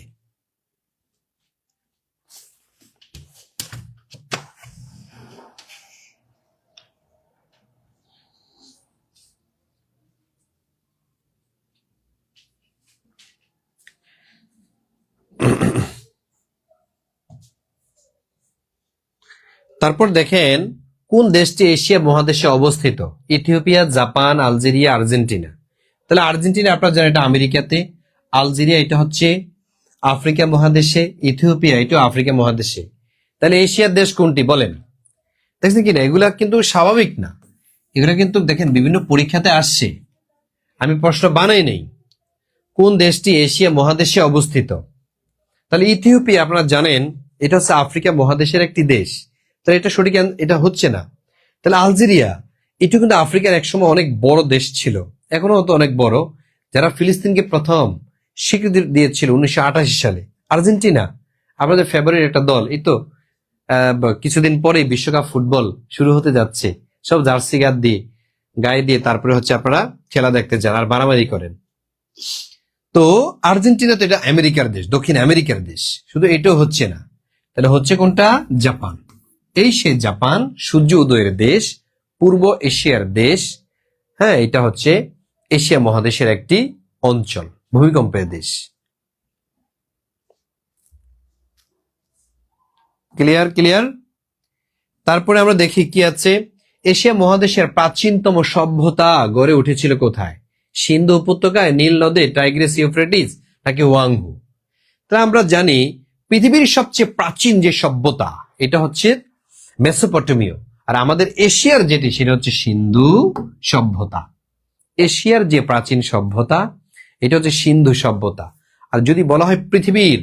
তারপর দেখেন কোন দেশটি এশিয়া মহাদেশে অবস্থিত? Ethiopia, Japan, Algeria, Argentina. তাহলে আর্জেন্টিনা আপনারা জানেন এটা আমেরিকাতে, আলজেরিয়া এটা হচ্ছে আফ্রিকা মহাদেশে, ইথিওপিয়া এটা আফ্রিকা মহাদেশে। তাহলে এশিয়ার দেশ কোনটি বলেন? দেখছেন কিনা, এগুলা কিন্তু স্বাভাবিক না, এগুলা কিন্তু দেখেন বিভিন্ন পরীক্ষাতে আসছে, আমি প্রশ্ন বানাই নেই। কোন দেশটি এশিয়া মহাদেশে অবস্থিত? তাহলে ইথিওপিয়া আপনারা জানেন এটা হচ্ছে আফ্রিকা মহাদেশের একটি দেশ, তাহলে এটা সঠিক এটা হচ্ছে না। তাহলে আলজেরিয়া এটা কিন্তু আফ্রিকার একসময় অনেক বড় দেশ ছিল, এখনো তো অনেক বড়, যারা ফিলিস্তিনকে প্রথম স্বীকৃতি দিয়েছিল 1988 সালে। আর্জেন্টিনা আপনাদের ফেভারিট একটা দল, এই তো কিছুদিন পরেই বিশ্বকাপ ফুটবল শুরু হতে যাচ্ছে, সব জার্সি গায়ে দিয়ে তারপরে হচ্ছে আপনারা খেলা দেখতে যান আর মারামারি করেন। তো আর্জেন্টিনা তো এটা আমেরিকার দেশ, দক্ষিণ আমেরিকার দেশ, শুধু এটাও হচ্ছে না, তাহলে হচ্ছে কোনটা? জাপান। এই সে জাপান, সূর্য উদয়ের দেশ, পূর্ব এশিয়ার দেশ। হ্যাঁ, এটা হচ্ছে এশিয়া মহাদেশের একটি অঞ্চল, ভূমিকম্পের দেশ। Clear clear. তারপরে আমরা দেখি কি আছে, এশিয়া মহাদেশের প্রাচীনতম সভ্যতা গড়ে উঠেছিল কোথায়? সিন্ধু উপত্যকায়, নীল নদে, টাইগ্রিস ইউফ্রেটিস নাকি ওয়াংহু? তাহলে আমরা জানি পৃথিবীর সবচেয়ে প্রাচীন যে সভ্যতা এটা হচ্ছে মেসোপটেমীয়, আর আমাদের এশিয়ার যেটি সেটা হচ্ছে সিন্ধু সভ্যতা। এশিয়ার যে প্রাচীন সভ্যতা এটা হচ্ছে সিন্ধু সভ্যতা। আর যদি বলা হয় পৃথিবীর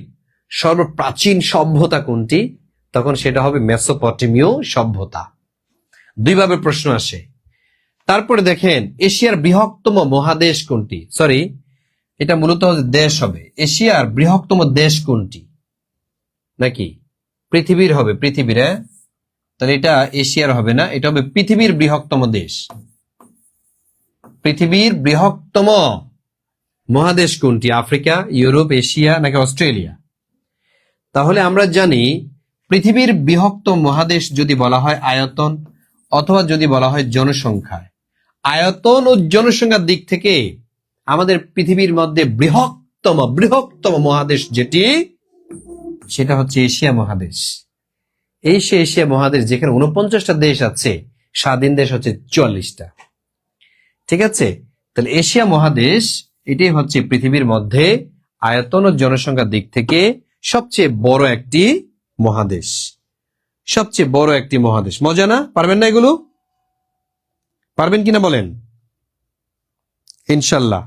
সর্বপ্রাচীন সভ্যতা কোনটি, তখন সেটা হবে মেসোপটেমীয় সভ্যতা। দুইভাবে প্রশ্ন আসে। তারপরে দেখেন এশিয়ার বৃহত্তম মহাদেশ কোনটি? সরি, এটা মূলত দেশ হবে। এশিয়ার বৃহত্তম দেশ কোনটি? নাকি পৃথিবীর হবে? পৃথিবীর, হ্যাঁ, তাহলে এটা এশিয়ার হবে না, এটা হবে পৃথিবীর বৃহত্তম দেশ। পৃথিবীর বৃহত্তম মহাদেশ কোনটি? আফ্রিকা, ইউরোপ, এশিয়া নাকি অস্ট্রেলিয়া? তাহলে আমরা জানি পৃথিবীর বৃহত্তম মহাদেশ যদি বলা হয় আয়তন অথবা যদি বলা হয় জনসংখ্যায়, আয়তন ও জনসংখ্যার দিক থেকে আমাদের পৃথিবীর মধ্যে বৃহত্তম মহাদেশ যেটি, সেটা হচ্ছে এশিয়া মহাদেশ। এই সে এশিয়া মহাদেশ যেখানে 49টা দেশ আছে, স্বাধীন দেশ হচ্ছে 44টা। ঠিক আছে, তাহলে এশিয়া মহাদেশ এটাই হচ্ছে পৃথিবীর মধ্যে আয়তন ও জনসংখ্যার দিক থেকে সবচেয়ে বড় একটি মহাদেশ, সবচেয়ে বড় একটি মহাদেশ। মজা না? পারবেন না এগুলো? পারবেন কিনা বলেন? ইনশাল্লাহ।